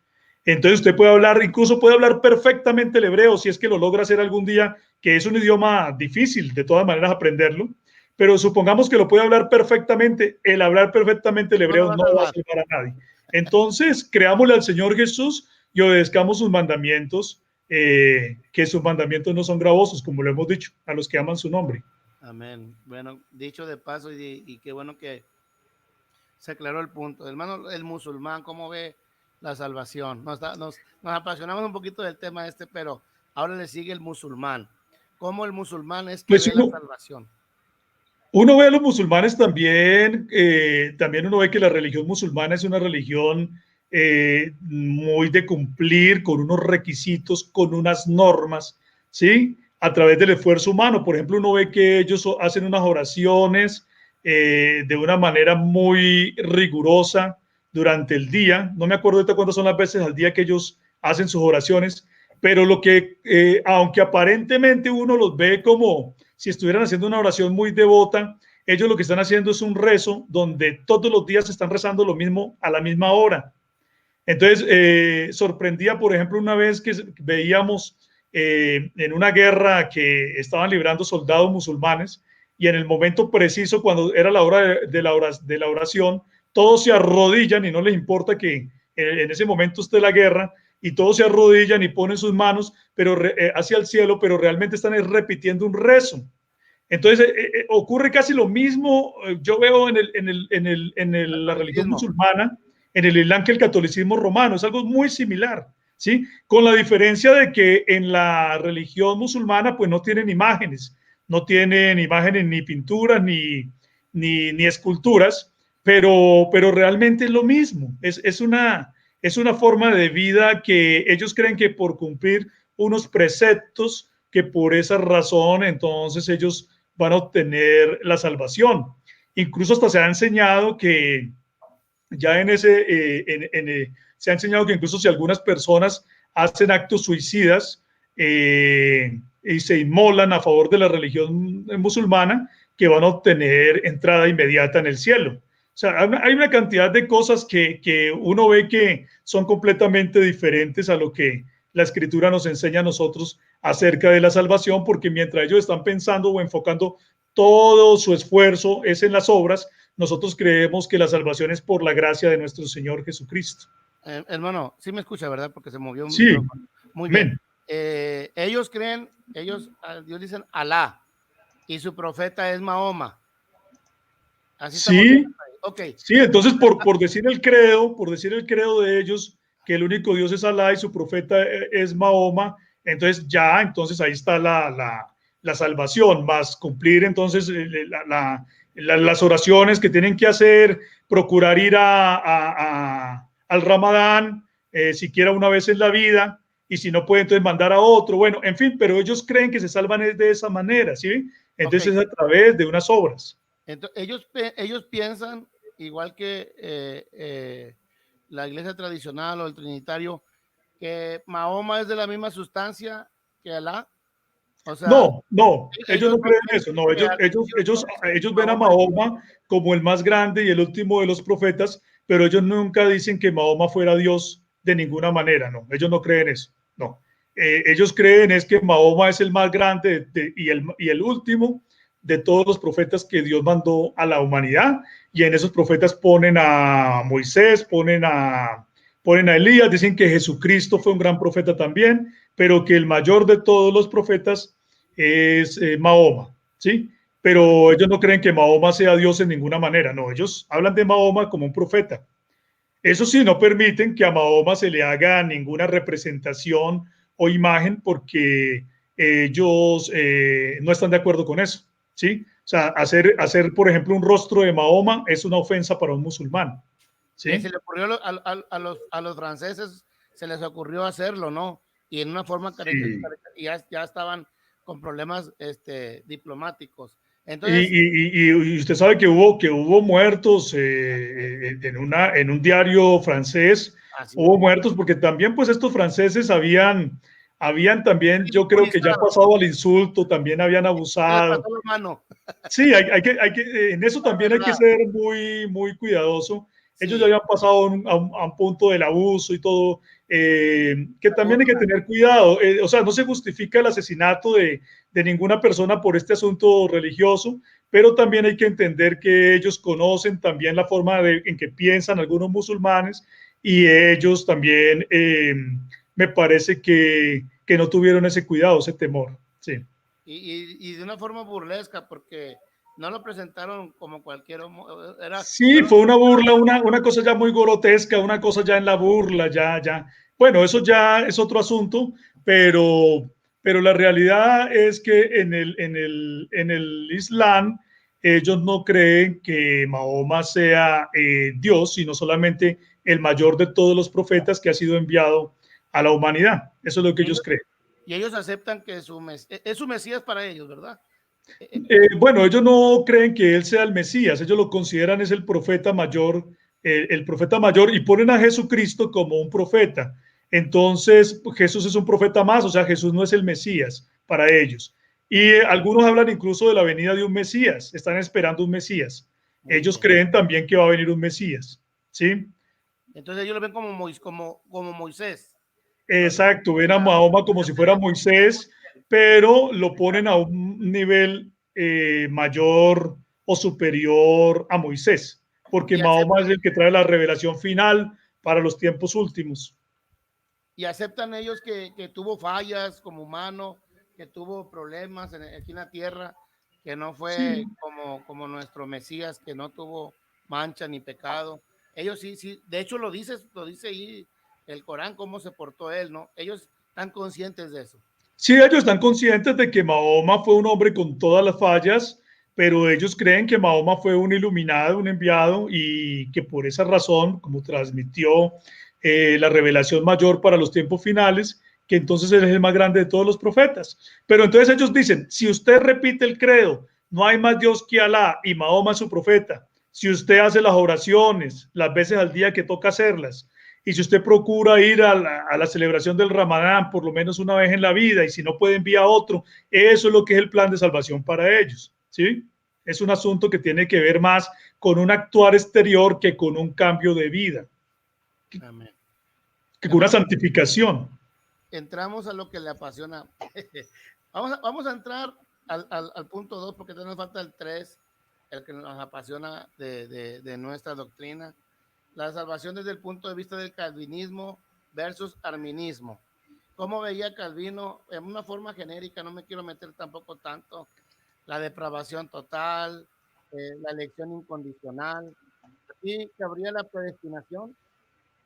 Entonces usted puede hablar, incluso puede hablar perfectamente el hebreo si es que lo logra hacer algún día, que es un idioma difícil de todas maneras aprenderlo, pero supongamos que lo puede hablar perfectamente. El hablar perfectamente el hebreo no va a salvar a nadie. Entonces, creámosle al Señor Jesús y obedezcamos sus mandamientos, que sus mandamientos no son gravosos, como lo hemos dicho, a los que aman su nombre. Amén. Bueno, dicho de paso, y qué bueno que se aclaró el punto. Hermano, el musulmán, ¿cómo ve la salvación? Nos apasionamos un poquito del tema pero ahora le sigue el musulmán. ¿Cómo el musulmán es que Pues ve la salvación? Uno ve a los musulmanes también, también uno ve que la religión musulmana es una religión muy de cumplir con unos requisitos, con unas normas, ¿sí? A través del esfuerzo humano. Por ejemplo, uno ve que ellos hacen unas oraciones de una manera muy rigurosa durante el día. No me acuerdo de cuántas son las veces al día que ellos hacen sus oraciones, pero lo que, aunque aparentemente uno los ve como si estuvieran haciendo una oración muy devota, ellos lo que están haciendo es un rezo donde todos los días están rezando lo mismo a la misma hora. Entonces, sorprendía, por ejemplo, una vez que veíamos en una guerra que estaban librando soldados musulmanes y en el momento preciso, cuando era la hora de la oración, todos se arrodillan y no les importa que en ese momento esté la guerra y todos se arrodillan y ponen sus manos pero hacia el cielo, pero realmente están repitiendo un rezo. Entonces ocurre casi lo mismo, yo veo la religión musulmana, en el Islam, que el catolicismo romano, es algo muy similar, ¿sí? Con la diferencia de que en la religión musulmana pues no tienen imágenes, no tienen imágenes ni pinturas ni esculturas, pero realmente es lo mismo, es una forma de vida que ellos creen que por cumplir unos preceptos, que por esa razón entonces ellos van a obtener la salvación. Incluso hasta se ha enseñado que ya se ha enseñado que incluso si algunas personas hacen actos suicidas y se inmolan a favor de la religión musulmana, que van a obtener entrada inmediata en el cielo. O sea, hay una cantidad de cosas que uno ve que son completamente diferentes a lo que la escritura nos enseña a nosotros acerca de la salvación, porque mientras ellos están pensando o enfocando todo su esfuerzo es en las obras, nosotros creemos que la salvación es por la gracia de nuestro Señor Jesucristo. Hermano, sí me escucha, ¿verdad? Porque se movió un Sí, micrófono. Muy bien. amén. Ellos creen, Dios dicen Alá y su profeta es Mahoma. Así estamos Sí, bien. Ok. sí, entonces por decir el credo de ellos, que el único Dios es Alá y su profeta es Mahoma, entonces ya, entonces ahí está la salvación, más cumplir entonces las oraciones que tienen que hacer, procurar ir al Ramadán, siquiera una vez en la vida, y si no pueden, entonces mandar a otro, bueno, en fin, pero ellos creen que se salvan de esa manera, ¿sí? Entonces Okay. es a través de unas obras. Entonces, ellos piensan, igual que la iglesia tradicional o el trinitario, que Mahoma es de la misma sustancia que Alá. O sea, No, no, ellos ellos no no creen creen eso, no, que Dios no dice que ellos ven a Mahoma es Dios. Mahoma como el más grande y el último de los profetas, pero ellos nunca dicen que Mahoma fuera Dios de ninguna manera, no, ellos no creen eso, no. Ellos creen es que Mahoma es el más grande y el último de todos los profetas que Dios mandó a la humanidad, y en esos profetas ponen a Moisés, ponen a Elías, dicen que Jesucristo fue un gran profeta también, pero que el mayor de todos los profetas es Mahoma, ¿sí? Pero ellos no creen que Mahoma sea Dios en ninguna manera, no, ellos hablan de Mahoma como un profeta. Eso sí, no permiten que a Mahoma se le haga ninguna representación o imagen porque ellos no están de acuerdo con eso, ¿sí? O sea, hacer, por ejemplo, un rostro de Mahoma es una ofensa para un musulmán, ¿sí? Se le ocurrió a los franceses, se les ocurrió hacerlo, ¿no? Y en una forma Sí. ya estaban con problemas diplomáticos. Entonces, Y usted sabe que hubo muertos en un diario francés, así hubo muertos porque también pues estos franceses habían también, yo creo que ya pasado al insulto, también habían se le pasó abusado. la mano, Sí, en eso la también hay que verdad. ser muy cuidadoso. Ellos ya Sí, habían pasado a un punto del abuso y todo, que también hay que tener cuidado. O sea, no se justifica el asesinato de ninguna persona por este asunto religioso, pero también hay que entender que ellos conocen también la forma en que piensan algunos musulmanes y ellos también me parece que no tuvieron ese cuidado, ese temor. Sí. y de una forma burlesca, porque no lo presentaron como cualquier era, Sí, fue una burla, una cosa ya muy grotesca, una cosa ya en la burla, ya. Bueno, eso ya es otro asunto, pero la realidad es que en el Islam ellos no creen que Mahoma sea Dios, sino solamente el mayor de todos los profetas que ha sido enviado a la humanidad. Eso es lo que ellos creen. Y ellos aceptan que es su Mesías para ellos, ¿verdad? Bueno, ellos no creen que él sea el Mesías, ellos lo consideran es el profeta mayor, el profeta mayor, y ponen a Jesucristo como un profeta. Entonces, Jesús es un profeta más, o sea, Jesús no es el Mesías para ellos. Y algunos hablan incluso de la venida de un Mesías, están esperando un Mesías. Ellos creen también que va a venir un Mesías, ¿sí? Entonces ellos lo ven como Moisés. Exacto, ven a Mahoma como si fuera Moisés, pero lo ponen a un nivel mayor o superior a Moisés, porque Mahoma es el que trae la revelación final para los tiempos últimos. Y aceptan ellos que tuvo fallas como humano, que tuvo problemas aquí en la tierra, que no fue Sí. como nuestro Mesías, que no tuvo mancha ni pecado. Ellos sí, de hecho lo dice ahí el Corán, cómo se portó él, ¿no? Ellos están conscientes de eso. Sí, ellos están conscientes de que Mahoma fue un hombre con todas las fallas, pero ellos creen que Mahoma fue un iluminado, un enviado, y que por esa razón, como transmitió la revelación mayor para los tiempos finales, que entonces él es el más grande de todos los profetas. Pero entonces ellos dicen, si usted repite el credo, no hay más Dios que Alá y Mahoma es su profeta, si usted hace las oraciones las veces al día que toca hacerlas, y si usted procura ir a la celebración del Ramadán por lo menos una vez en la vida, y si no puede enviar a otro, eso es lo que es el plan de salvación para ellos, ¿sí? Es un asunto que tiene que ver más con un actuar exterior que con un cambio de vida. Amén. Que con una santificación. Entramos a lo que le apasiona. vamos a entrar al punto 2, porque nos falta el 3, el que nos apasiona de nuestra doctrina. La salvación desde el punto de vista del calvinismo versus arminismo. ¿Cómo veía Calvino en una forma genérica? No me quiero meter tampoco tanto. La depravación total, la elección incondicional, y que habría la predestinación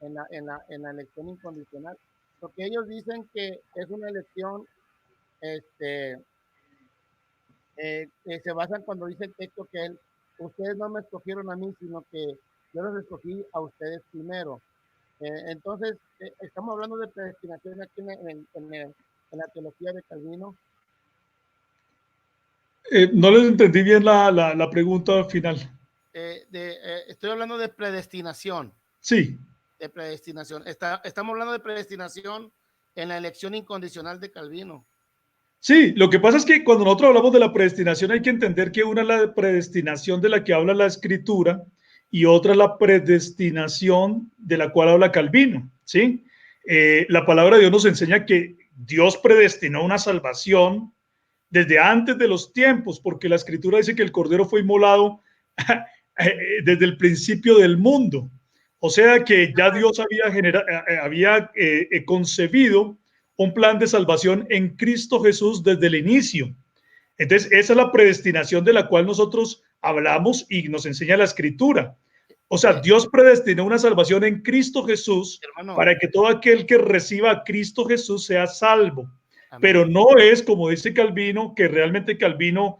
en la elección incondicional, porque ellos dicen que es una elección, se basan cuando dice el texto que ustedes no me escogieron a mí, sino que yo los escogí a ustedes primero. Entonces, estamos hablando de predestinación aquí en la teología de Calvino. No les entendí bien la pregunta final. Estoy hablando de predestinación. Sí. De predestinación. Estamos hablando de predestinación en la elección incondicional de Calvino. Sí, lo que pasa es que cuando nosotros hablamos de la predestinación hay que entender que una es la predestinación de la que habla la Escritura y otra es la predestinación de la cual habla Calvino, ¿sí? La palabra de Dios nos enseña que Dios predestinó una salvación desde antes de los tiempos, porque la Escritura dice que el Cordero fue inmolado desde el principio del mundo. O sea que ya Dios había concebido un plan de salvación en Cristo Jesús desde el inicio. Entonces, esa es la predestinación de la cual nosotros hablamos y nos enseña la Escritura. O sea, Dios predestinó una salvación en Cristo Jesús, hermano, para que todo aquel que reciba a Cristo Jesús sea salvo. Amén. Pero no es como dice Calvino, que realmente Calvino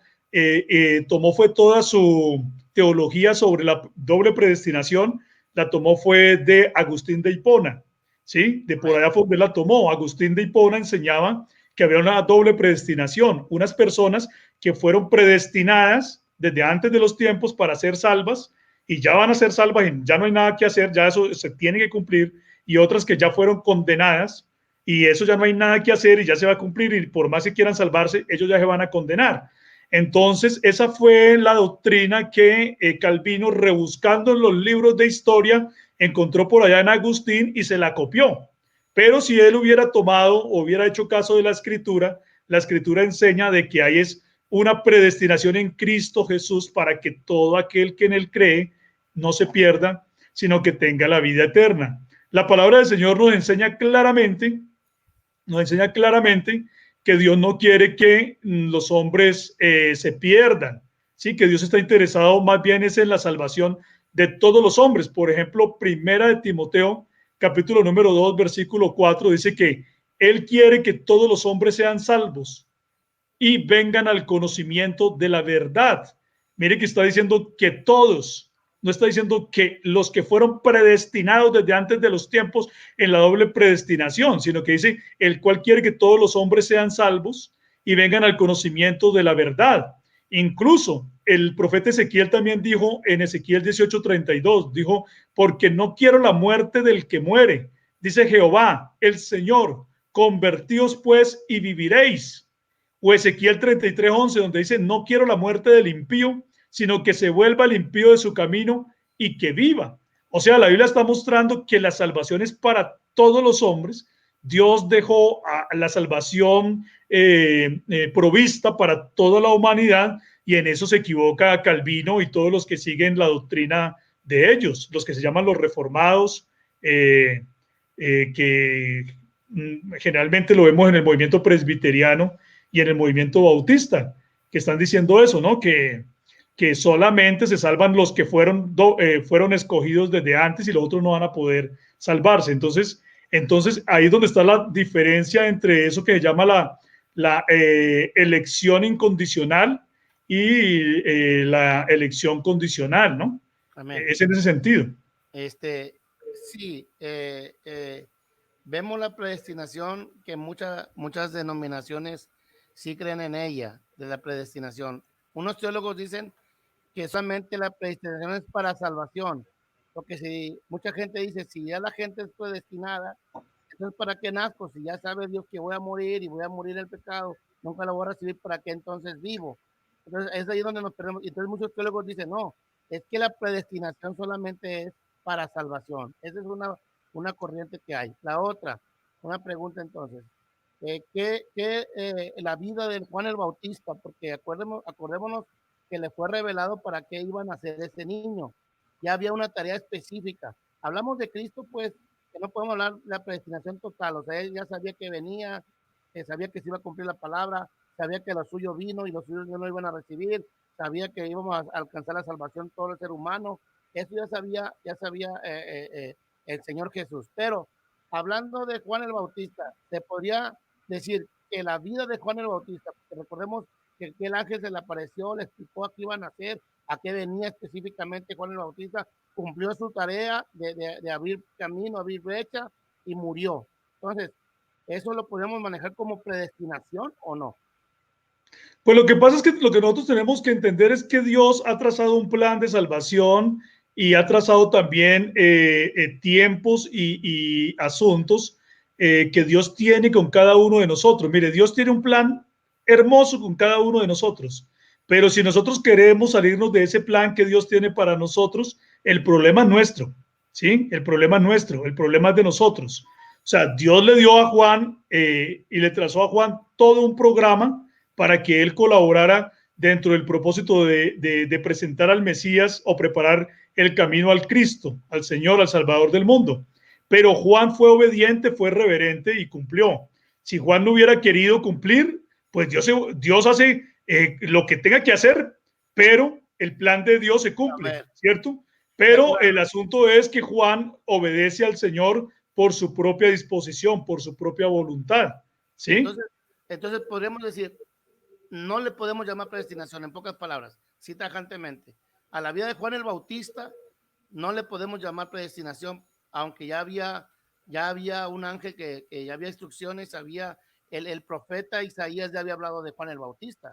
tomó fue toda su teología sobre la doble predestinación, la tomó fue de Agustín de Hipona, ¿sí? De por allá fue donde la tomó. Agustín de Hipona enseñaba que había una doble predestinación, unas personas que fueron predestinadas desde antes de los tiempos para ser salvas y ya van a ser salvas y ya no hay nada que hacer, ya eso se tiene que cumplir, y otras que ya fueron condenadas y eso ya no hay nada que hacer y ya se va a cumplir y por más que quieran salvarse, ellos ya se van a condenar. Entonces, esa fue la doctrina que Calvino, rebuscando en los libros de historia, encontró por allá en Agustín y se la copió. Pero si él hubiera tomado o hubiera hecho caso de la Escritura enseña de que hay es una predestinación en Cristo Jesús para que todo aquel que en él cree no se pierda, sino que tenga la vida eterna. La palabra del Señor nos enseña claramente que Dios no quiere que los hombres se pierdan, ¿sí? Que Dios está interesado más bien es en la salvación de todos los hombres. Por ejemplo, primera de Timoteo, capítulo número 2, versículo 4, dice que Él quiere que todos los hombres sean salvos y vengan al conocimiento de la verdad. Mire que está diciendo que todos, no está diciendo que los que fueron predestinados desde antes de los tiempos en la doble predestinación, sino que dice el cual quiere que todos los hombres sean salvos y vengan al conocimiento de la verdad. Incluso el profeta Ezequiel también dijo en Ezequiel 18:32, dijo, porque no quiero la muerte del que muere, dice Jehová, el Señor, convertíos pues y viviréis. O Ezequiel 33:11, donde dice, no quiero la muerte del impío, sino que se vuelva el impío de su camino y que viva. O sea, la Biblia está mostrando que la salvación es para todos los hombres. Dios dejó la salvación provista para toda la humanidad, y en eso se equivoca Calvino y todos los que siguen la doctrina de ellos, los que se llaman los reformados, que generalmente lo vemos en el movimiento presbiteriano y en el movimiento bautista, que están diciendo eso, ¿no? Que solamente se salvan los que fueron escogidos desde antes y los otros no van a poder salvarse. Entonces ahí es donde está la diferencia entre eso que se llama la elección incondicional y la elección condicional, ¿no? Amén. Es en ese sentido. Sí, vemos la predestinación que muchas denominaciones sí creen en ella, de la predestinación. Unos teólogos dicen que solamente la predestinación es para salvación, porque si mucha gente dice, si ya la gente es predestinada, entonces ¿para qué nazco? Si ya sabe Dios que voy a morir y voy a morir en el pecado, nunca lo voy a recibir, ¿para qué entonces vivo? Entonces es ahí donde nos perdemos. Y entonces muchos teólogos dicen, no, es que la predestinación solamente es para salvación. Esa es una corriente que hay. La otra, una pregunta entonces, la vida de Juan el Bautista, porque acordémonos que le fue revelado para qué iban a hacer ese niño. Ya había una tarea específica. Hablamos de Cristo, pues, que no podemos hablar de la predestinación total. O sea, él ya sabía que venía, sabía que se iba a cumplir la palabra, sabía que lo suyo vino y los suyos no lo iban a recibir, sabía que íbamos a alcanzar la salvación todo el ser humano. Eso ya sabía el Señor Jesús. Pero hablando de Juan el Bautista, se podría decir que la vida de Juan el Bautista, porque recordemos que el ángel se le apareció, le explicó a qué iban a hacer, a qué venía específicamente Juan el Bautista, cumplió su tarea de abrir camino, abrir brecha y murió. Entonces, ¿eso lo podemos manejar como predestinación o no? Pues lo que pasa es que lo que nosotros tenemos que entender es que Dios ha trazado un plan de salvación y ha trazado también tiempos y asuntos que Dios tiene con cada uno de nosotros. Mire, Dios tiene un plan hermoso con cada uno de nosotros, pero si nosotros queremos salirnos de ese plan que Dios tiene para nosotros, el problema es nuestro, ¿sí? El problema es nuestro, el problema es de nosotros. O sea, Dios le dio a Juan y le trazó a Juan todo un programa para que él colaborara dentro del propósito de presentar al Mesías o preparar el camino al Cristo, al Señor, al Salvador del mundo. Pero Juan fue obediente, fue reverente y cumplió. Si Juan no hubiera querido cumplir, pues Dios hace lo que tenga que hacer, pero el plan de Dios se cumple, ¿cierto? Pero el asunto es que Juan obedece al Señor por su propia disposición, por su propia voluntad, ¿sí? Entonces podríamos decir, no le podemos llamar predestinación, en pocas palabras, sí tajantemente. A la vida de Juan el Bautista no le podemos llamar predestinación, aunque ya había un ángel que ya había instrucciones, había el profeta Isaías ya había hablado de Juan el Bautista.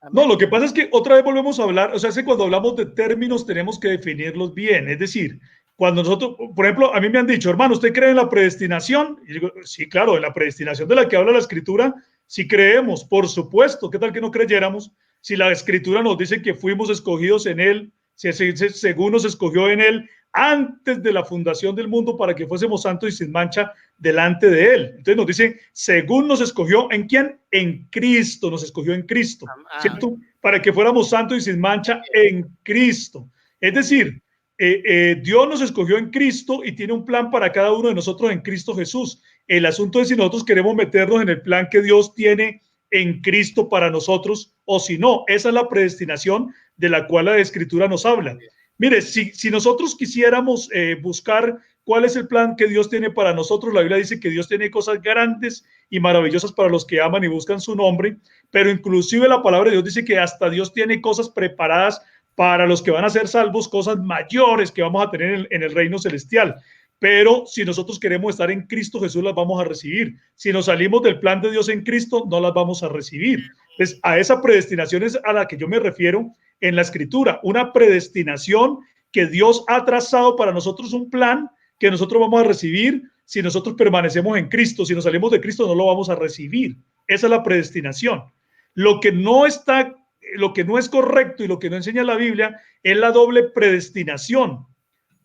Amén. No, lo que pasa es que otra vez volvemos a hablar, o sea, es que cuando hablamos de términos tenemos que definirlos bien, es decir, cuando nosotros, por ejemplo, a mí me han dicho, hermano, ¿usted cree en la predestinación? Y digo, sí, claro, en la predestinación de la que habla la Escritura, sí creemos, por supuesto. ¿Qué tal que no creyéramos? Si la Escritura nos dice que fuimos escogidos en Él, según nos escogió en Él antes de la fundación del mundo para que fuésemos santos y sin mancha delante de Él. Entonces nos dice, según nos escogió, ¿en quién? En Cristo, nos escogió en Cristo, ¿cierto? Para que fuéramos santos y sin mancha en Cristo. Es decir, Dios nos escogió en Cristo y tiene un plan para cada uno de nosotros en Cristo Jesús. El asunto es si nosotros queremos meternos en el plan que Dios tiene en Cristo para nosotros o si no. Esa es la predestinación de la cual la Escritura nos habla. Mire, si nosotros quisiéramos buscar ¿Cuál es el plan que Dios tiene para nosotros? La Biblia dice que Dios tiene cosas grandes y maravillosas para los que aman y buscan su nombre, pero inclusive la palabra de Dios dice que hasta Dios tiene cosas preparadas para los que van a ser salvos, cosas mayores que vamos a tener en el reino celestial. Pero si nosotros queremos estar en Cristo Jesús, las vamos a recibir. Si nos salimos del plan de Dios en Cristo, no las vamos a recibir. Entonces, a esa predestinación es a la que yo me refiero en la Escritura, una predestinación que Dios ha trazado para nosotros, un plan que nosotros vamos a recibir si nosotros permanecemos en Cristo. Si nos salimos de Cristo, no lo vamos a recibir. Esa es la predestinación. Lo que no está, lo que no es correcto y lo que no enseña la Biblia es la doble predestinación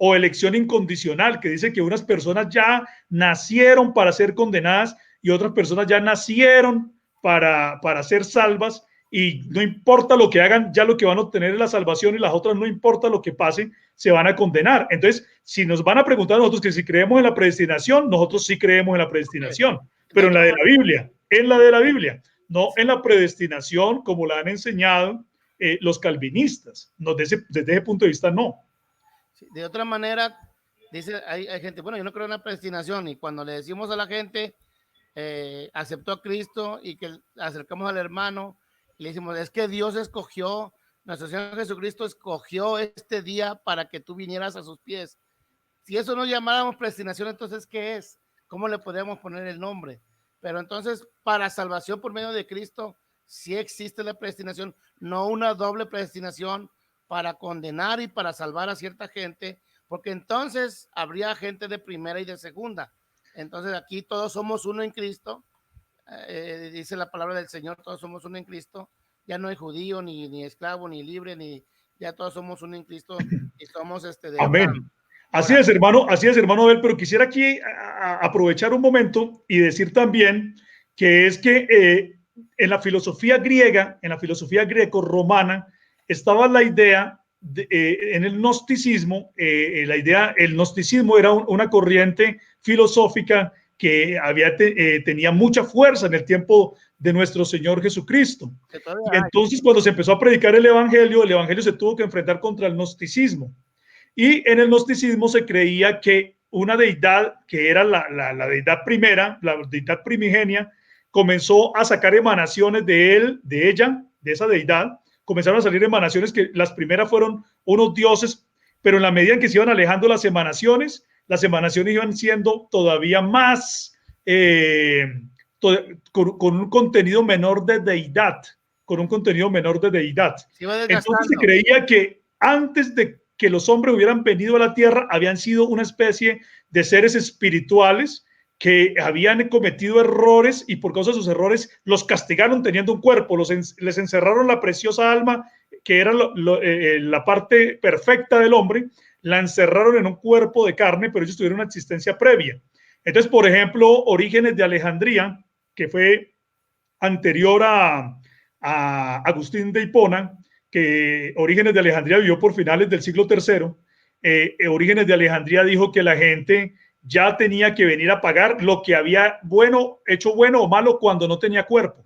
o elección incondicional, que dice que unas personas ya nacieron para ser condenadas y otras personas ya nacieron para ser salvas, y no importa lo que hagan, ya lo que van a obtener es la salvación, y las otras no importa lo que pase, se van a condenar. Entonces, si nos van a preguntar a nosotros que si creemos en la predestinación, nosotros sí creemos en la predestinación, pero en la de la Biblia, no en la predestinación como la han enseñado los calvinistas. No, desde ese punto de vista, no. De otra manera, dice, hay gente, bueno, yo no creo en la predestinación, y cuando le decimos a la gente, aceptó a Cristo y que acercamos al hermano y le decimos, es que Dios escogió, nuestro Señor Jesucristo escogió este día para que tú vinieras a sus pies. Si eso no llamáramos predestinación, entonces, ¿qué es? ¿Cómo le podemos poner el nombre? Pero entonces, para salvación por medio de Cristo, sí existe la predestinación, no una doble predestinación para condenar y para salvar a cierta gente, porque entonces habría gente de primera y de segunda. Entonces aquí todos somos uno en Cristo, dice la palabra del Señor, todos somos uno en Cristo, ya no hay judío, ni esclavo, ni libre, ya todos somos uno en Cristo y somos de Abraham. Amén. Ahora, así es, hermano Abel, pero quisiera aquí aprovechar un momento y decir también que es que en la filosofía griega, en la filosofía greco-romana, estaba la idea, en el gnosticismo, el gnosticismo era una corriente filosófica que tenía mucha fuerza en el tiempo de nuestro Señor Jesucristo. Y entonces, cuando se empezó a predicar el evangelio se tuvo que enfrentar contra el gnosticismo. Y en el gnosticismo se creía que una deidad, que era la deidad primera, la deidad primigenia, comenzó a sacar emanaciones de esa deidad. Comenzaron a salir emanaciones que las primeras fueron unos dioses, pero en la medida en que se iban alejando las emanaciones iban siendo todavía más, con un contenido menor de deidad, Entonces se creía que antes de que los hombres hubieran venido a la tierra, habían sido una especie de seres espirituales que habían cometido errores, y por causa de sus errores los castigaron teniendo un cuerpo, les encerraron la preciosa alma, que era la parte perfecta del hombre, la encerraron en un cuerpo de carne, pero ellos tuvieron una existencia previa. Entonces, por ejemplo, Orígenes de Alejandría, que fue anterior a Agustín de Hipona, que Orígenes de Alejandría vivió por finales del siglo III, Orígenes de Alejandría dijo que la gente ya tenía que venir a pagar lo que había hecho bueno o malo cuando no tenía cuerpo.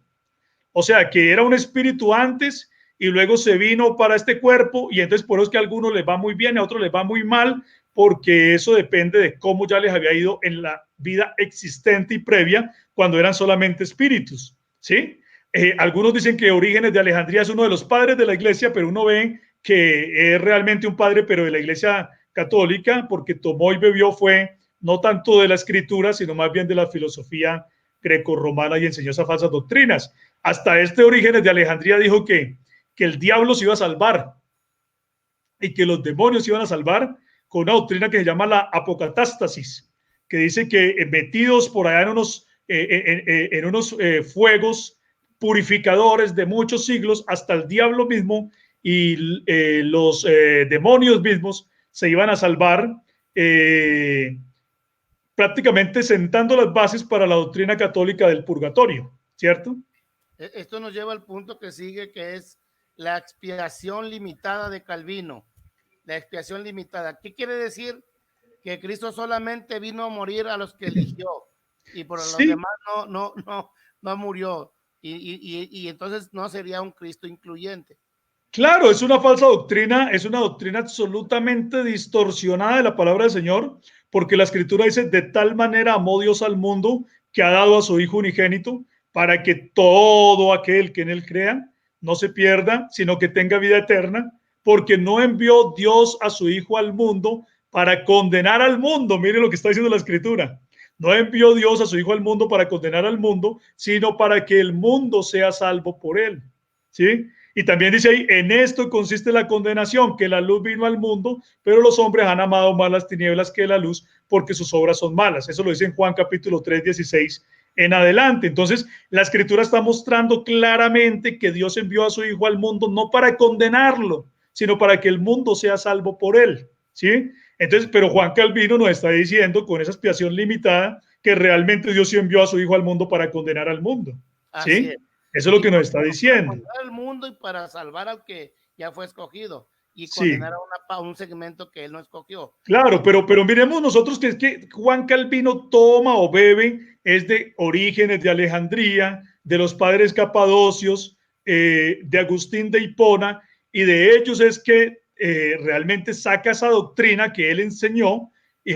O sea, que era un espíritu antes y luego se vino para este cuerpo, y entonces por eso es que a algunos les va muy bien, a otros les va muy mal, porque eso depende de cómo ya les había ido en la vida existente y previa cuando eran solamente espíritus, ¿sí? Algunos dicen que Orígenes de Alejandría es uno de los padres de la iglesia, pero uno ve que es realmente un padre, pero de la iglesia católica, porque tomó y bebió fue no tanto de la escritura, sino más bien de la filosofía greco-romana, y enseñó esas falsas doctrinas. Hasta Orígenes de Alejandría dijo que el diablo se iba a salvar y que los demonios se iban a salvar con una doctrina que se llama la apocatástasis, que dice que metidos por allá en unos fuegos purificadores de muchos siglos, hasta el diablo mismo y los demonios mismos se iban a salvar, prácticamente sentando las bases para la doctrina católica del purgatorio, ¿cierto? Esto nos lleva al punto que sigue, que es la expiación limitada de Calvino. La expiación limitada. ¿Qué quiere decir? Que Cristo solamente vino a morir a los que eligió, y por los demás no murió. Y entonces no sería un Cristo incluyente. Claro, es una falsa doctrina, es una doctrina absolutamente distorsionada de la palabra del Señor, porque la escritura dice, de tal manera amó Dios al mundo que ha dado a su Hijo unigénito para que todo aquel que en él crea no se pierda, sino que tenga vida eterna, porque no envió Dios a su Hijo al mundo para condenar al mundo. Mire lo que está diciendo la escritura. No envió Dios a su Hijo al mundo para condenar al mundo, sino para que el mundo sea salvo por él. ¿Sí? Y también dice ahí, en esto consiste la condenación, que la luz vino al mundo, pero los hombres han amado más las tinieblas que la luz, porque sus obras son malas. Eso lo dice en Juan capítulo 3, 16 en adelante. Entonces, la escritura está mostrando claramente que Dios envió a su Hijo al mundo no para condenarlo, sino para que el mundo sea salvo por él. ¿Sí? Entonces, pero Juan Calvino nos está diciendo con esa expiación limitada que realmente Dios sí envió a su Hijo al mundo para condenar al mundo. Así ¿Sí? es. Eso es lo Y que nos está para diciendo. condenar al mundo y para salvar al que ya fue escogido y Sí, condenar a un segmento que él no escogió. claro, pero miremos nosotros que es que Juan Calvino toma o bebe, es de Orígenes de Alejandría, de los padres capadocios, de Agustín de Hipona, y de ellos es que realmente saca esa doctrina que él enseñó,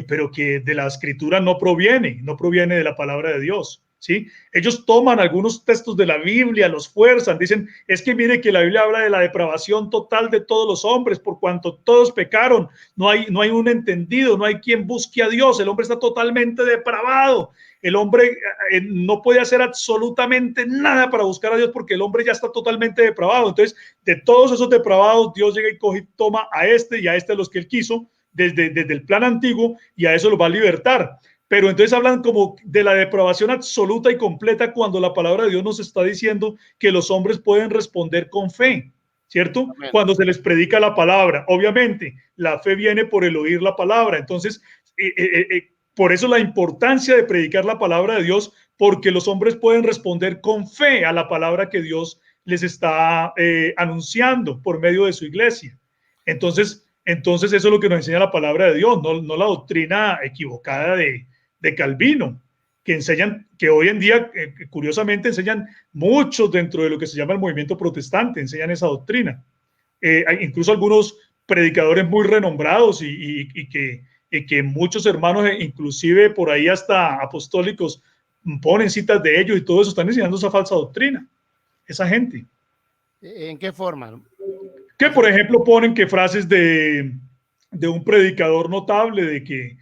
pero que de la escritura no proviene de la palabra de Dios. ¿Sí? Ellos toman algunos textos de la Biblia, los fuerzan, dicen, es que mire que la Biblia habla de la depravación total de todos los hombres, por cuanto todos pecaron, no hay un entendido, no hay quien busque a Dios, el hombre está totalmente depravado, el hombre no puede hacer absolutamente nada para buscar a Dios porque el hombre ya está totalmente depravado. Entonces, de todos esos depravados, Dios llega y coge, toma a este y a este los que él quiso desde el plan antiguo y a eso lo va a libertar. Pero entonces hablan como de la depravación absoluta y completa cuando la palabra de Dios nos está diciendo que los hombres pueden responder con fe, ¿cierto? Amén. Cuando se les predica la palabra. Obviamente, la fe viene por el oír la palabra. Entonces, por eso la importancia de predicar la palabra de Dios, porque los hombres pueden responder con fe a la palabra que Dios les está anunciando por medio de su iglesia. Entonces eso es lo que nos enseña la palabra de Dios, no la doctrina equivocada de Calvino, que enseñan, que hoy en día, curiosamente, enseñan muchos dentro de lo que se llama el movimiento protestante, enseñan esa doctrina. Hay incluso algunos predicadores muy renombrados y que muchos hermanos, inclusive por ahí hasta apostólicos, ponen citas de ellos y todo eso, están enseñando esa falsa doctrina, esa gente. ¿En qué forma? Que por ejemplo ponen que frases de un predicador notable que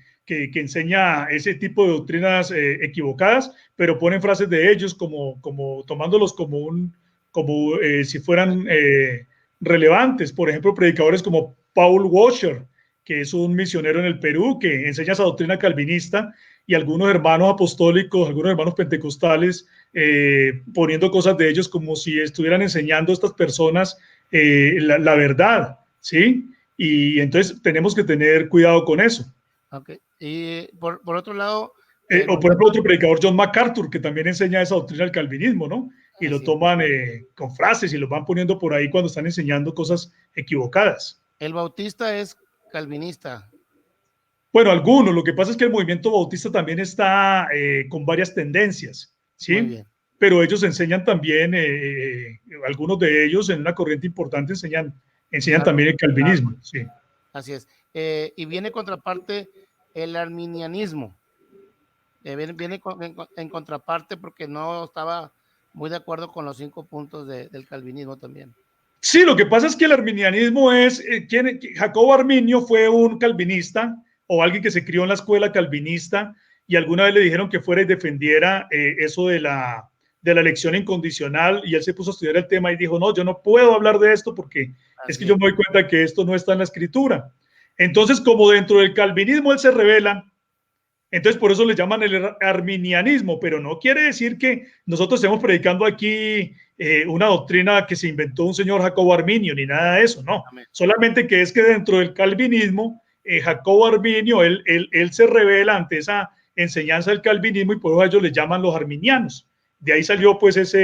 enseña ese tipo de doctrinas equivocadas, pero ponen frases de ellos como tomándolos como si fueran relevantes. Por ejemplo, predicadores como Paul Washer, que es un misionero en el Perú, que enseña esa doctrina calvinista, y algunos hermanos apostólicos, algunos hermanos pentecostales, poniendo cosas de ellos como si estuvieran enseñando a estas personas la verdad, ¿sí? Y entonces tenemos que tener cuidado con eso. Okay. Y por otro lado, O por ejemplo, otro predicador, John MacArthur, que también enseña esa doctrina del calvinismo, ¿no? Y lo toman con frases y lo van poniendo por ahí cuando están enseñando cosas equivocadas. El bautista es calvinista. Bueno, algunos. Lo que pasa es que el movimiento bautista también está con varias tendencias, Muy ¿sí? bien. Pero ellos enseñan también, algunos de ellos en una corriente importante enseñan también el calvinismo, sí. Así es. Y viene contraparte el arminianismo. Viene en contraparte porque no estaba muy de acuerdo con los 5 puntos del calvinismo también. Sí, lo que pasa es que el arminianismo es, Jacobo Arminio fue un calvinista o alguien que se crió en la escuela calvinista y alguna vez le dijeron que fuera y defendiera eso de la elección incondicional y él se puso a estudiar el tema y dijo, no, yo no puedo hablar de esto porque es que yo me doy cuenta que esto no está en la escritura. Entonces, como dentro del calvinismo él se revela, entonces por eso le llaman el arminianismo, pero no quiere decir que nosotros estemos predicando aquí una doctrina que se inventó un señor Jacobo Arminio, ni nada de eso, no. Amén. Solamente que es que dentro del calvinismo, Jacobo Arminio, él se revela ante esa enseñanza del calvinismo y por eso ellos le llaman los arminianos. De ahí salió pues esa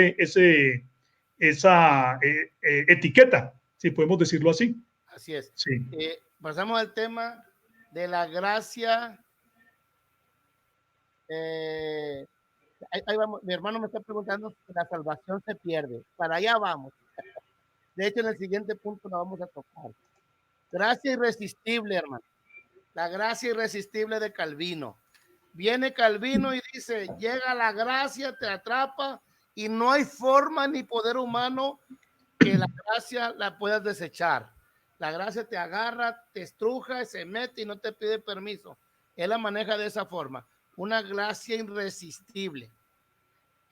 etiqueta, si podemos decirlo así. Así es. Sí. Pasamos al tema de la gracia. Ahí vamos. Mi hermano me está preguntando si la salvación se pierde. Para allá vamos. De hecho, en el siguiente punto la vamos a tocar. Gracia irresistible, hermano. la gracia irresistible de Calvino. Viene Calvino y dice, llega la gracia, te atrapa y no hay forma ni poder humano que la gracia la puedas desechar. La gracia te agarra, te estruja, se mete y no te pide permiso. Él la maneja de esa forma, una gracia irresistible.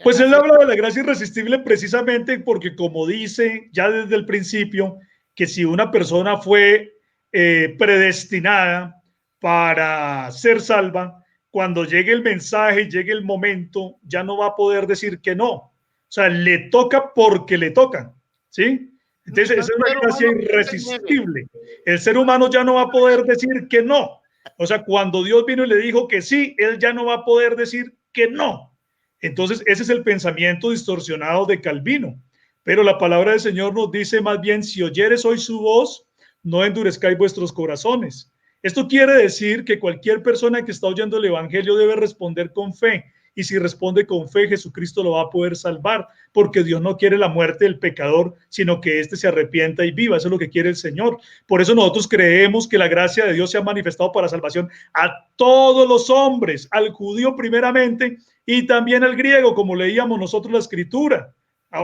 Pues él Así habla de la gracia irresistible precisamente porque, como dice ya desde el principio, que si una persona fue predestinada para ser salva, cuando llegue el mensaje, llegue el momento, ya no va a poder decir que no. O sea, le toca porque le toca, ¿sí? Entonces, esa es una gracia irresistible. El ser humano ya no va a poder decir que no. O sea, cuando Dios vino y le dijo que sí, él ya no va a poder decir que no. Entonces, ese es el pensamiento distorsionado de Calvino. Pero la palabra del Señor nos dice más bien, si oyeres hoy su voz, no endurezcáis vuestros corazones. Esto quiere decir que cualquier persona que está oyendo el evangelio debe responder con fe. Y si responde con fe, Jesucristo lo va a poder salvar, porque Dios no quiere la muerte del pecador, sino que éste se arrepienta y viva. Eso es lo que quiere el Señor. Por eso nosotros creemos que la gracia de Dios se ha manifestado para salvación a todos los hombres, al judío primeramente y también al griego, como leíamos nosotros la escritura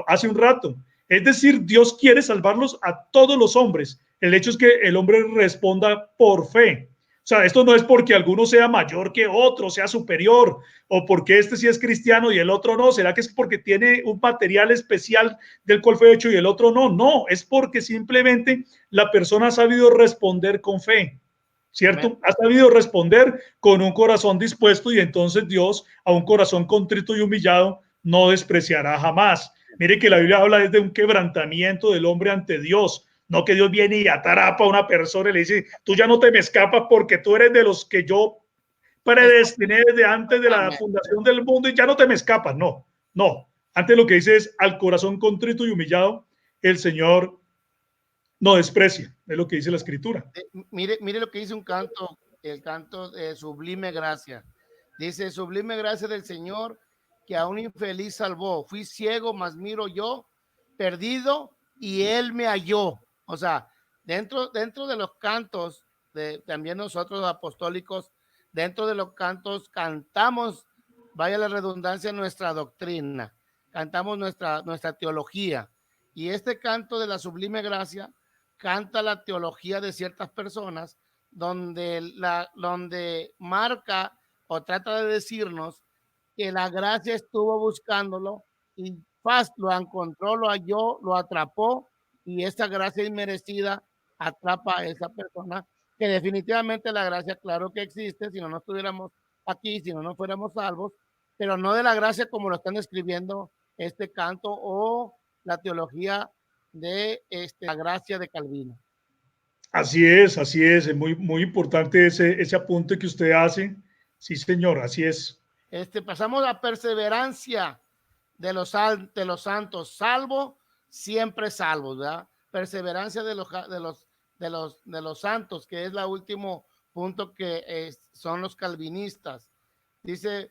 hace un rato. Es decir, Dios quiere salvarlos a todos los hombres. El hecho es que el hombre responda por fe. O sea, esto no es porque alguno sea mayor que otro, sea superior, o porque este sí es cristiano y el otro no. ¿Será que es porque tiene un material especial del cual fue hecho y el otro no? No, es porque simplemente la persona ha sabido responder con fe, ¿cierto? Amén. Ha sabido responder con un corazón dispuesto y entonces Dios a un corazón contrito y humillado no despreciará jamás. Mire que la Biblia habla desde un quebrantamiento del hombre ante Dios, no que Dios viene y atrapa a una persona y le dice, tú ya no te me escapas porque tú eres de los que yo predestiné desde antes de la fundación del mundo y ya no te me escapas. No, no. Antes lo que dice es al corazón contrito y humillado, el Señor no desprecia, es lo que dice la escritura. Mire lo que dice un canto, el canto de Sublime Gracia. Dice, sublime gracia del Señor que a un infeliz salvó. Fui ciego, mas miro yo, perdido, y él me halló. O sea, dentro de los cantos, también nosotros apostólicos, dentro de los cantos cantamos, vaya la redundancia, nuestra doctrina, cantamos nuestra teología. Y este canto de la sublime gracia canta la teología de ciertas personas donde marca o trata de decirnos que la gracia estuvo buscándolo y fast lo encontró, lo halló, lo atrapó y esta gracia inmerecida atrapa a esa persona que definitivamente la gracia, claro que existe, si no, no estuviéramos aquí, si no, no fuéramos salvos, pero no de la gracia como lo están escribiendo este canto o la teología de la gracia de Calvino. Así es muy, muy importante ese apunte que usted hace. Sí, señor, así es. Pasamos a perseverancia de los santos, salvo, siempre salvos, ¿verdad? Perseverancia de los santos, que es el último punto que son los calvinistas. Dice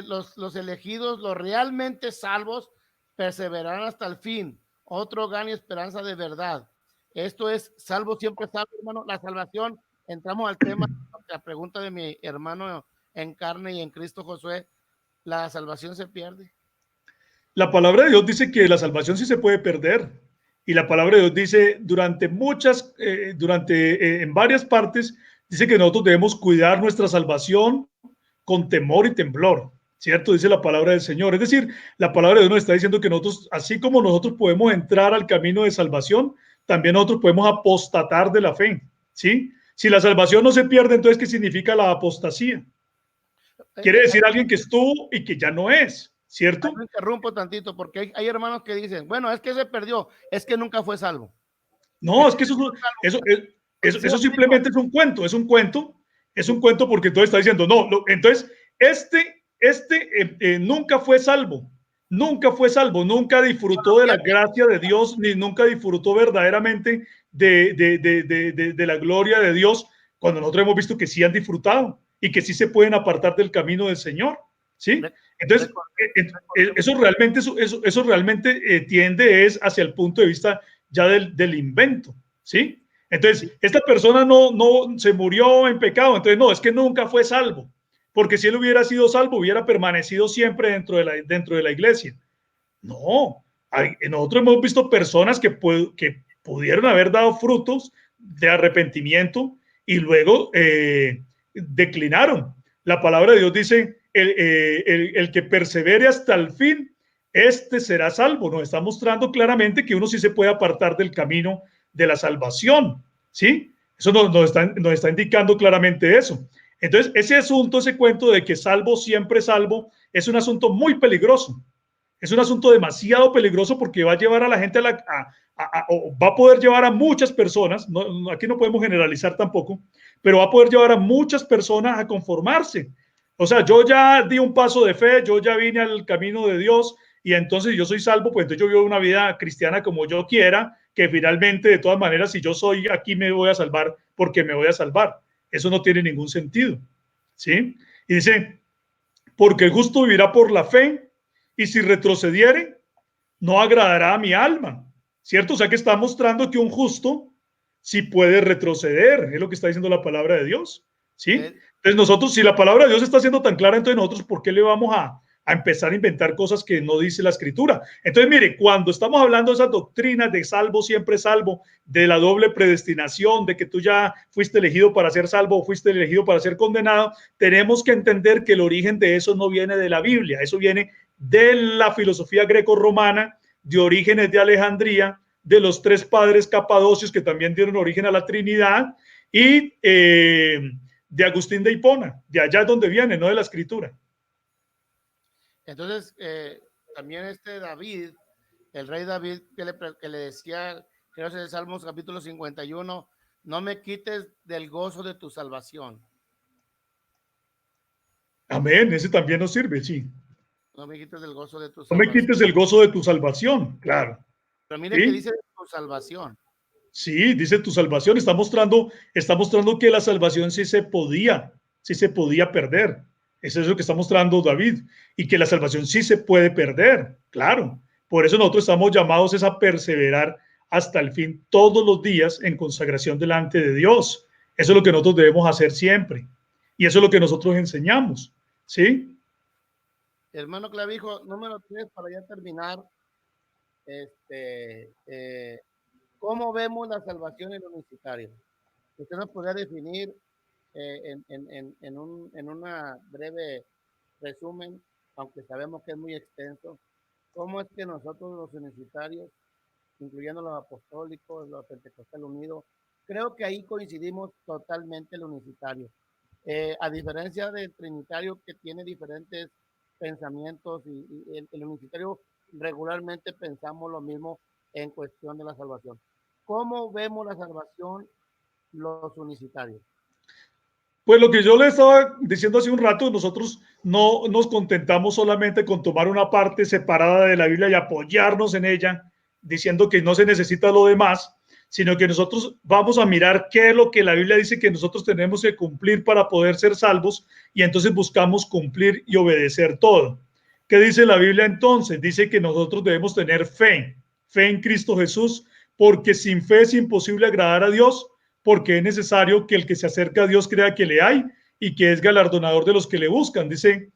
los elegidos, los realmente salvos, perseverarán hasta el fin. Otro gana esperanza de verdad. Esto es salvo, siempre salvo, hermano. La salvación, entramos al tema, la pregunta de mi hermano en carne y en Cristo Josué, ¿la salvación se pierde? La palabra de Dios dice que la salvación sí se puede perder. Y la palabra de Dios dice en varias partes, dice que nosotros debemos cuidar nuestra salvación con temor y temblor, ¿cierto? Dice la palabra del Señor. Es decir, la palabra de Dios nos está diciendo que nosotros, así como nosotros podemos entrar al camino de salvación, también nosotros podemos apostatar de la fe, ¿sí? Si la salvación no se pierde, entonces, ¿qué significa la apostasía? Quiere decir alguien que estuvo y que ya no es, ¿cierto? Me interrumpo tantito porque hay hermanos que dicen, bueno, es que se perdió, es que nunca fue salvo. No, es que eso simplemente es un cuento porque entonces está diciendo, no, entonces nunca fue salvo, nunca disfrutó de la gracia de Dios, ni nunca disfrutó verdaderamente de la gloria de Dios, cuando nosotros hemos visto que sí han disfrutado y que sí se pueden apartar del camino del Señor, ¿sí? Entonces, eso realmente tiende es hacia el punto de vista ya del invento, ¿sí? Entonces, esta persona no se murió en pecado, entonces no, es que nunca fue salvo, porque si él hubiera sido salvo, hubiera permanecido siempre dentro de la iglesia. No, nosotros hemos visto personas que pudieron haber dado frutos de arrepentimiento y luego declinaron. La palabra de Dios dice, el que persevere hasta el fin, este será salvo. Nos está mostrando claramente que uno sí se puede apartar del camino de la salvación, ¿sí? Eso nos está indicando claramente eso. Entonces, ese asunto, ese cuento de que salvo siempre salvo, es un asunto muy peligroso. Es un asunto demasiado peligroso porque va a llevar a la gente va a poder llevar a muchas personas, aquí no podemos generalizar tampoco, pero va a poder llevar a muchas personas a conformarse. O sea, yo ya di un paso de fe, yo ya vine al camino de Dios y entonces yo soy salvo, pues entonces yo vivo una vida cristiana como yo quiera, que finalmente de todas maneras si yo soy aquí me voy a salvar porque me voy a salvar. Eso no tiene ningún sentido, ¿sí? Y dice, porque el justo vivirá por la fe y si retrocediere, no agradará a mi alma, ¿cierto? O sea que está mostrando que un justo sí puede retroceder, es lo que está diciendo la palabra de Dios, ¿sí? Entonces nosotros, si la palabra de Dios está siendo tan clara, entonces nosotros, ¿por qué le vamos a empezar a inventar cosas que no dice la escritura? Entonces, mire, cuando estamos hablando de esas doctrinas de salvo, siempre salvo, de la doble predestinación, de que tú ya fuiste elegido para ser salvo o fuiste elegido para ser condenado, tenemos que entender que el origen de eso no viene de la Biblia, eso viene de la filosofía greco-romana, de Orígenes de Alejandría, de los tres padres capadocios que también dieron origen a la Trinidad y de Agustín de Hipona, de allá es donde viene, no de la escritura. Entonces, también David, el rey David, que le decía, creo que es el Salmos capítulo 51, no me quites del gozo de tu salvación. Amén, ese también nos sirve, sí. No me quites del gozo de tu salvación. No me quites el gozo de tu salvación, claro. Pero mire, ¿sí? Que dice tu salvación. Sí, dice tu salvación. Está mostrando que la salvación sí se podía perder. Eso es lo que está mostrando David. Y que la salvación sí se puede perder, claro. Por eso nosotros estamos llamados a perseverar hasta el fin todos los días en consagración delante de Dios. Eso es lo que nosotros debemos hacer siempre. Y eso es lo que nosotros enseñamos, ¿sí? Hermano Clavijo, número 3, para ya terminar. ¿Cómo vemos la salvación en los unicitarios? Usted nos podría definir en una breve resumen, aunque sabemos que es muy extenso, cómo es que nosotros los unicitarios, incluyendo los apostólicos, los pentecostales unidos, creo que ahí coincidimos totalmente el unicitario. A diferencia del trinitario que tiene diferentes pensamientos y el unicitario regularmente pensamos lo mismo en cuestión de la salvación. ¿Cómo vemos la salvación los unicitarios? Pues lo que yo le estaba diciendo hace un rato, nosotros no nos contentamos solamente con tomar una parte separada de la Biblia y apoyarnos en ella, diciendo que no se necesita lo demás, sino que nosotros vamos a mirar qué es lo que la Biblia dice que nosotros tenemos que cumplir para poder ser salvos y entonces buscamos cumplir y obedecer todo. ¿Qué dice la Biblia entonces? Dice que nosotros debemos tener fe en Cristo Jesús, porque sin fe es imposible agradar a Dios, porque es necesario que el que se acerca a Dios crea que le hay y que es galardonador de los que le buscan, dice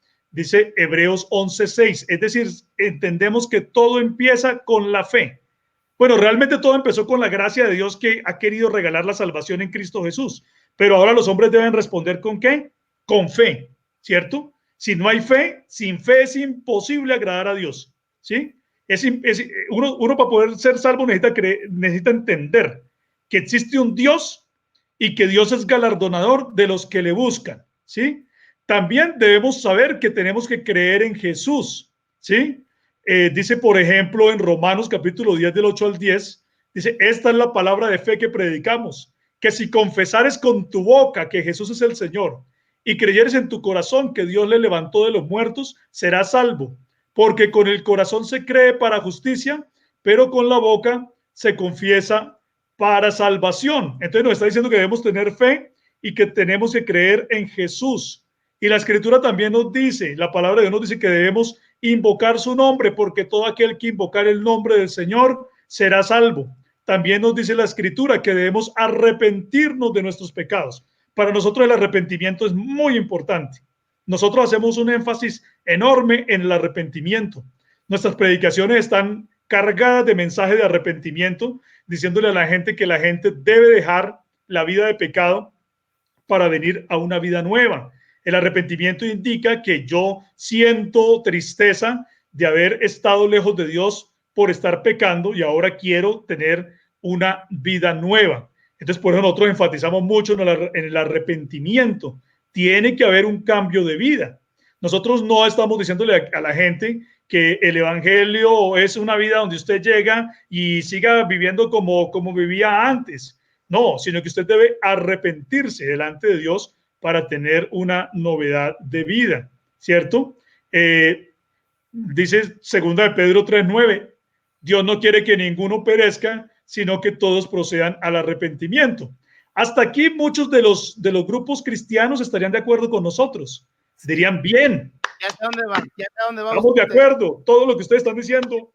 Hebreos 11:6. Es decir, entendemos que todo empieza con la fe. Bueno, realmente todo empezó con la gracia de Dios que ha querido regalar la salvación en Cristo Jesús, pero ahora los hombres deben responder ¿con qué? Con fe, ¿cierto? Si no hay fe, sin fe es imposible agradar a Dios, ¿sí? Uno para poder ser salvo necesita entender que existe un Dios y que Dios es galardonador de los que le buscan, ¿sí? También debemos saber que tenemos que creer en Jesús, ¿sí? Dice, por ejemplo, en Romanos capítulo 10 del 8 al 10, dice, esta es la palabra de fe que predicamos, que si confesares con tu boca que Jesús es el Señor y creyeres en tu corazón que Dios le levantó de los muertos, serás salvo, porque con el corazón se cree para justicia, pero con la boca se confiesa para salvación. Entonces nos está diciendo que debemos tener fe y que tenemos que creer en Jesús. Y la escritura también nos dice, la palabra de Dios nos dice que debemos invocar su nombre, porque todo aquel que invocar el nombre del Señor será salvo. también nos dice la Escritura que debemos arrepentirnos de nuestros pecados. Para nosotros el arrepentimiento es muy importante. Nosotros hacemos un énfasis enorme en el arrepentimiento. Nuestras predicaciones están cargadas de mensajes de arrepentimiento, diciéndole a la gente que la gente debe dejar la vida de pecado para venir a una vida nueva. El arrepentimiento indica que yo siento tristeza de haber estado lejos de Dios por estar pecando y ahora quiero tener una vida nueva. Entonces, por eso nosotros enfatizamos mucho en el arrepentimiento. Tiene que haber un cambio de vida. Nosotros no estamos diciéndole a la gente que el evangelio es una vida donde usted llega y siga viviendo como vivía antes. No, sino que usted debe arrepentirse delante de Dios para tener una novedad de vida, ¿cierto? Dice 2 de Pedro 3:9, Dios no quiere que ninguno perezca, sino que todos procedan al arrepentimiento. Hasta aquí muchos de los grupos cristianos estarían de acuerdo con nosotros. Dirían, bien, ¿Ya sé dónde va? ¿Ya sé dónde va estamos usted? de acuerdo, todo lo que ustedes están diciendo,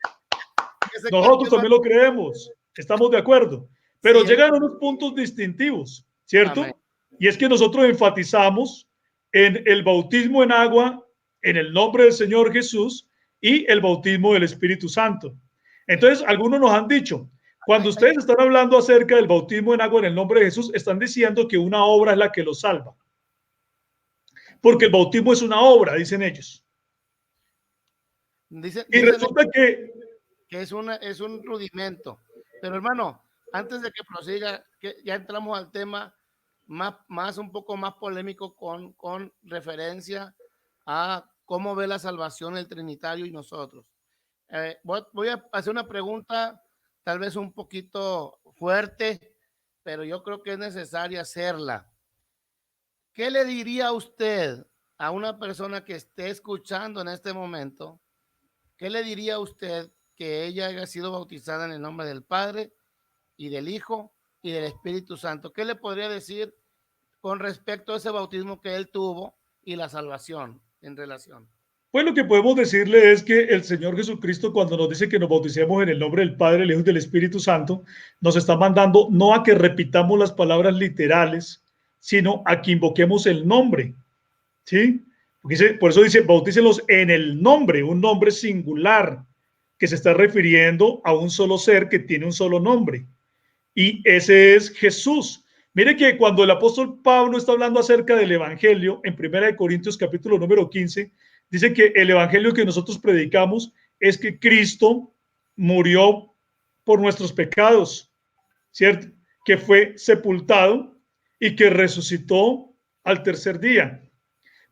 nosotros también lo creemos, estamos de acuerdo. Pero sí, llegan unos puntos distintivos, ¿cierto? Amén. Y es que nosotros enfatizamos en el bautismo en agua, en el nombre del Señor Jesús y el bautismo del Espíritu Santo. Entonces, algunos nos han dicho, cuando ustedes están hablando acerca del bautismo en agua en el nombre de Jesús, están diciendo que una obra es la que los salva. Porque el bautismo es una obra, dicen ellos. Y resulta que es un rudimento. Pero hermano, antes de que prosiga, que ya entramos al tema más un poco más polémico con referencia a cómo ve la salvación el Trinitario y nosotros. Voy a hacer una pregunta tal vez un poquito fuerte, pero yo creo que es necesaria hacerla. ¿Qué le diría usted a una persona que esté escuchando en este momento? ¿Qué le diría usted que ella haya sido bautizada en el nombre del Padre y del Hijo y del Espíritu Santo? ¿Qué le podría decir con respecto a ese bautismo que él tuvo y la salvación en relación? Pues lo que podemos decirle es que el Señor Jesucristo, cuando nos dice que nos bauticemos en el nombre del Padre, el Hijo y del Espíritu Santo, nos está mandando no a que repitamos las palabras literales, sino a que invoquemos el nombre, ¿sí? Por eso dice, bautícelos en el nombre, un nombre singular, que se está refiriendo a un solo ser que tiene un solo nombre. Y ese es Jesús. Mire que cuando el apóstol Pablo está hablando acerca del evangelio, en 1 Corintios capítulo número 15, dice que el evangelio que nosotros predicamos es que Cristo murió por nuestros pecados, ¿cierto? Que fue sepultado y que resucitó al tercer día.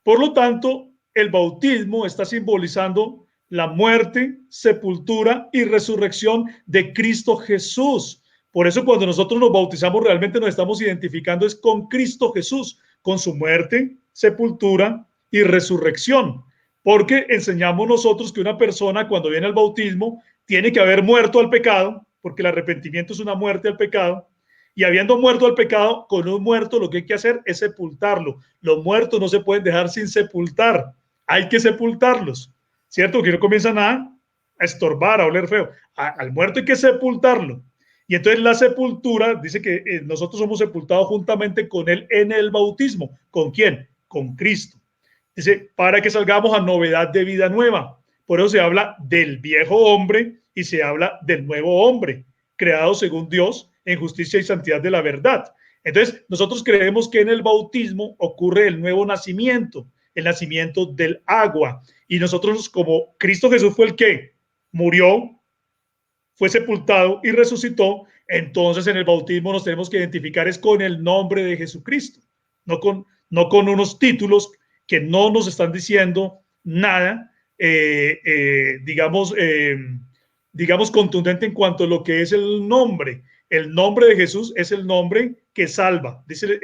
Por lo tanto, el bautismo está simbolizando la muerte, sepultura y resurrección de Cristo Jesús. Por eso cuando nosotros nos bautizamos realmente nos estamos identificando es con Cristo Jesús, con su muerte, sepultura y resurrección. Porque enseñamos nosotros que una persona cuando viene al bautismo tiene que haber muerto al pecado, porque el arrepentimiento es una muerte al pecado, y habiendo muerto al pecado, con un muerto lo que hay que hacer es sepultarlo. Los muertos no se pueden dejar sin sepultar, hay que sepultarlos, ¿cierto? Que no comienzan a estorbar, a oler feo. Al muerto hay que sepultarlo. Y entonces la sepultura dice que nosotros somos sepultados juntamente con él en el bautismo. ¿Con quién? Con Cristo. Dice, para que salgamos a novedad de vida nueva. Por eso se habla del viejo hombre y se habla del nuevo hombre, creado según Dios en justicia y santidad de la verdad. Entonces, nosotros creemos que en el bautismo ocurre el nuevo nacimiento, el nacimiento del agua. Y nosotros, como Cristo Jesús fue el que murió, fue sepultado y resucitó, entonces en el bautismo nos tenemos que identificar es con el nombre de Jesucristo, no con unos títulos que no nos están diciendo nada, digamos contundente en cuanto a lo que es el nombre. El nombre de Jesús es el nombre que salva. Dice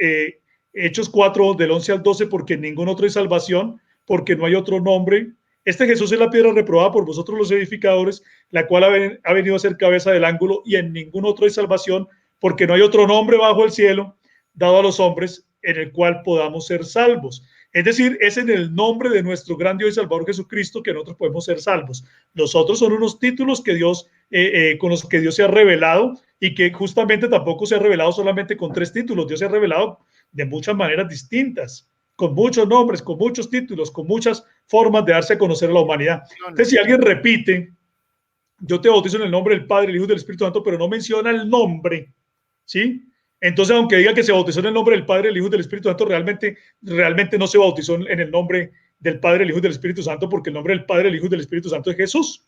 Hechos 4, del 11 al 12, porque en ningún otro hay salvación, porque no hay otro nombre. Este Jesús es la piedra reprobada por vosotros los edificadores, la cual ha venido a ser cabeza del ángulo, y en ningún otro hay salvación, porque no hay otro nombre bajo el cielo dado a los hombres en el cual podamos ser salvos. Es decir, es en el nombre de nuestro gran Dios y Salvador Jesucristo que nosotros podemos ser salvos. Los otros son unos títulos que Dios, con los que Dios se ha revelado y que justamente tampoco se ha revelado solamente con 3 títulos. Dios se ha revelado de muchas maneras distintas, con muchos nombres, con muchos títulos, con muchas formas de darse a conocer a la humanidad. Entonces, si alguien repite, yo te bautizo en el nombre del Padre, del Hijo y del Espíritu Santo, pero no menciona el nombre, ¿sí? Entonces, aunque diga que se bautizó en el nombre del Padre, del Hijo y del Espíritu Santo, realmente no se bautizó en el nombre del Padre, del Hijo y del Espíritu Santo, porque el nombre del Padre, del Hijo y del Espíritu Santo es Jesús,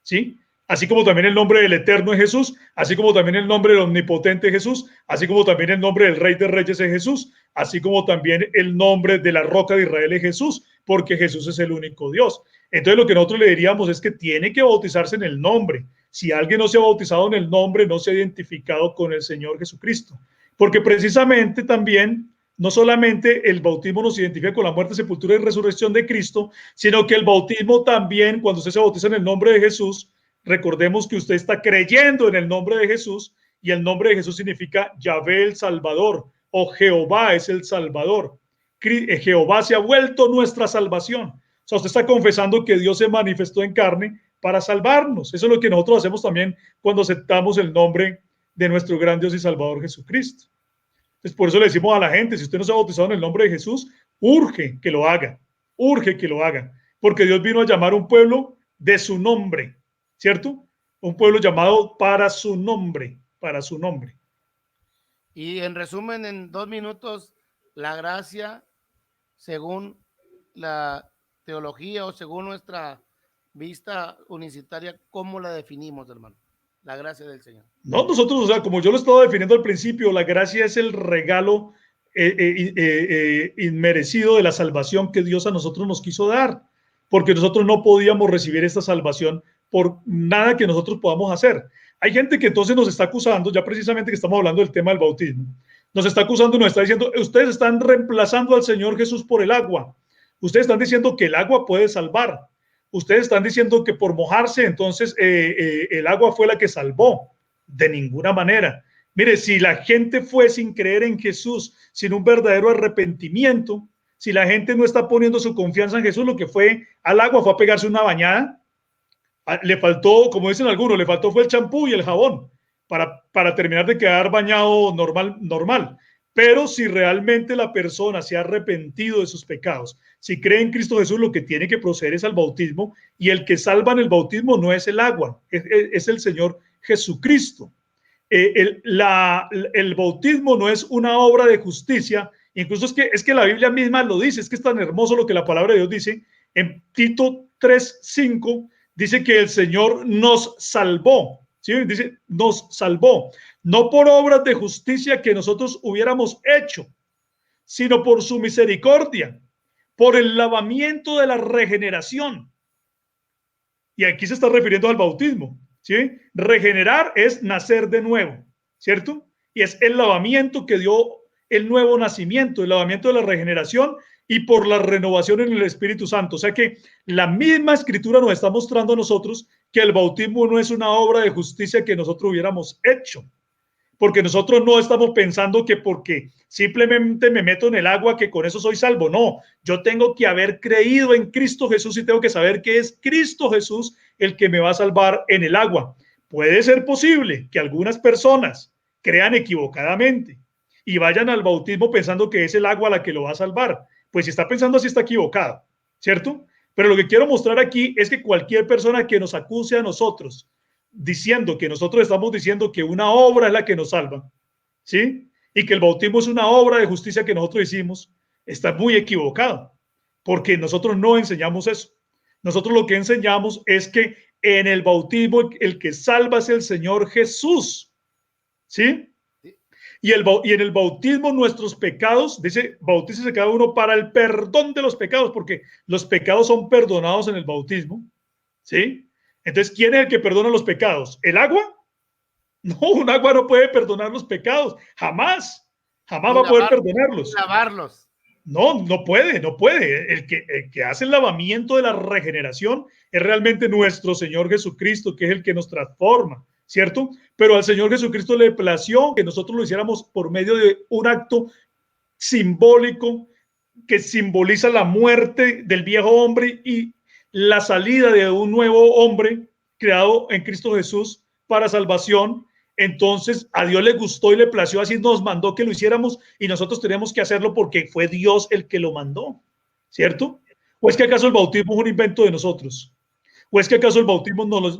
¿sí? Así como también el nombre del Eterno es Jesús, así como también el nombre del Omnipotente es Jesús, así como también el nombre del Rey de Reyes es Jesús, así como también el nombre de la Roca de Israel es Jesús, porque Jesús es el único Dios. Entonces lo que nosotros le diríamos es que tiene que bautizarse en el nombre. Si alguien no se ha bautizado en el nombre, no se ha identificado con el Señor Jesucristo. Porque precisamente también, no solamente el bautismo nos identifica con la muerte, sepultura y resurrección de Cristo, sino que el bautismo también, cuando usted se bautiza en el nombre de Jesús, recordemos que usted está creyendo en el nombre de Jesús, y el nombre de Jesús significa Yahvé el Salvador, o Jehová es el Salvador. Jehová se ha vuelto nuestra salvación. O sea, usted está confesando que Dios se manifestó en carne para salvarnos. Eso es lo que nosotros hacemos también cuando aceptamos el nombre de nuestro gran Dios y Salvador Jesucristo. Entonces, por eso le decimos a la gente, si usted no se ha bautizado en el nombre de Jesús, urge que lo haga, porque Dios vino a llamar a un pueblo de su nombre, ¿cierto? Un pueblo llamado para su nombre, para su nombre. Y en resumen, en 2 minutos, la gracia, según la teología o según nuestra vista unicitaria, ¿cómo la definimos, hermano? La gracia del Señor. No, nosotros, o sea, como yo lo estaba definiendo al principio, la gracia es el regalo inmerecido de la salvación que Dios a nosotros nos quiso dar, porque nosotros no podíamos recibir esta salvación por nada que nosotros podamos hacer. Hay gente que entonces nos está acusando, ya precisamente que estamos hablando del tema del bautismo, nos está acusando y nos está diciendo, ustedes están reemplazando al Señor Jesús por el agua. Ustedes están diciendo que el agua puede salvar. Ustedes están diciendo que por mojarse, entonces el agua fue la que salvó. De ninguna manera. Mire, si la gente fue sin creer en Jesús, sin un verdadero arrepentimiento, si la gente no está poniendo su confianza en Jesús, lo que fue al agua fue a pegarse una bañada, le faltó, como dicen algunos, le faltó fue el champú y el jabón para terminar de quedar bañado normal. Pero si realmente la persona se ha arrepentido de sus pecados, si cree en Cristo Jesús, lo que tiene que proceder es al bautismo, y el que salva en el bautismo no es el agua, es el Señor Jesucristo. El bautismo no es una obra de justicia, incluso es que la Biblia misma lo dice, es que es tan hermoso lo que la palabra de Dios dice. En Tito 3:5 dice que el Señor nos salvó, ¿sí? Dice, nos salvó, no por obras de justicia que nosotros hubiéramos hecho, sino por su misericordia, por el lavamiento de la regeneración. Y aquí se está refiriendo al bautismo, ¿sí? Regenerar es nacer de nuevo, ¿cierto? Y es el lavamiento que dio el nuevo nacimiento, el lavamiento de la regeneración y por la renovación en el Espíritu Santo. O sea que la misma Escritura nos está mostrando a nosotros que el bautismo no es una obra de justicia que nosotros hubiéramos hecho, porque nosotros no estamos pensando que porque simplemente me meto en el agua que con eso soy salvo. No, yo tengo que haber creído en Cristo Jesús y tengo que saber que es Cristo Jesús el que me va a salvar en el agua. Puede ser posible que algunas personas crean equivocadamente y vayan al bautismo pensando que es el agua la que lo va a salvar. Pues si está pensando así está equivocado, ¿cierto? Pero lo que quiero mostrar aquí es que cualquier persona que nos acuse a nosotros diciendo que nosotros estamos diciendo que una obra es la que nos salva, ¿sí? Y que el bautismo es una obra de justicia que nosotros hicimos, está muy equivocado, porque nosotros no enseñamos eso. Nosotros lo que enseñamos es que en el bautismo el que salva es el Señor Jesús, ¿sí? Y en el bautismo nuestros pecados, dice, bautícese cada uno para el perdón de los pecados, porque los pecados son perdonados en el bautismo, ¿sí? Entonces, ¿quién es el que perdona los pecados? ¿El agua? No, un agua no puede perdonar los pecados, jamás va a poder perdonarlos. Lavarlos. No, no puede. El que hace el lavamiento de la regeneración es realmente nuestro Señor Jesucristo, que es el que nos transforma, ¿cierto? Pero al Señor Jesucristo le plació que nosotros lo hiciéramos por medio de un acto simbólico que simboliza la muerte del viejo hombre y la salida de un nuevo hombre creado en Cristo Jesús para salvación. entonces a Dios le gustó y le plació, así nos mandó que lo hiciéramos y nosotros tenemos que hacerlo porque fue Dios el que lo mandó, ¿cierto? ¿O es que acaso el bautismo es un invento de nosotros? ¿O es que acaso el bautismo nos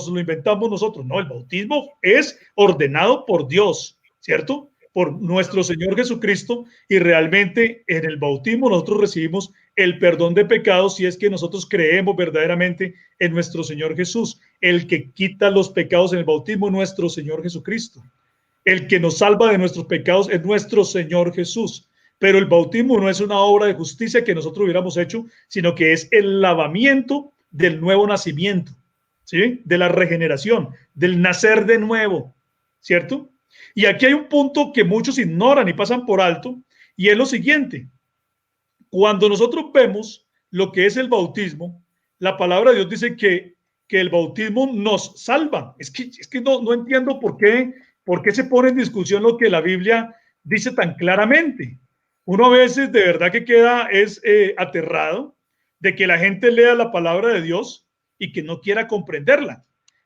lo inventamos nosotros? No, el bautismo es ordenado por Dios, ¿cierto? Por nuestro Señor Jesucristo, y realmente en el bautismo nosotros recibimos el perdón de pecados si es que nosotros creemos verdaderamente en nuestro Señor Jesús. El que quita los pecados en el bautismo es nuestro Señor Jesucristo. El que nos salva de nuestros pecados es nuestro Señor Jesús. Pero el bautismo no es una obra de justicia que nosotros hubiéramos hecho, sino que es el lavamiento del nuevo nacimiento, ¿sí? De la regeneración, del nacer de nuevo, ¿cierto? Y aquí hay un punto que muchos ignoran y pasan por alto, y es lo siguiente. Cuando nosotros vemos lo que es el bautismo, la palabra de Dios dice que el bautismo nos salva. Es que no entiendo por qué se pone en discusión lo que la Biblia dice tan claramente. Uno a veces de verdad que queda aterrado de que la gente lea la palabra de Dios y que no quiera comprenderla.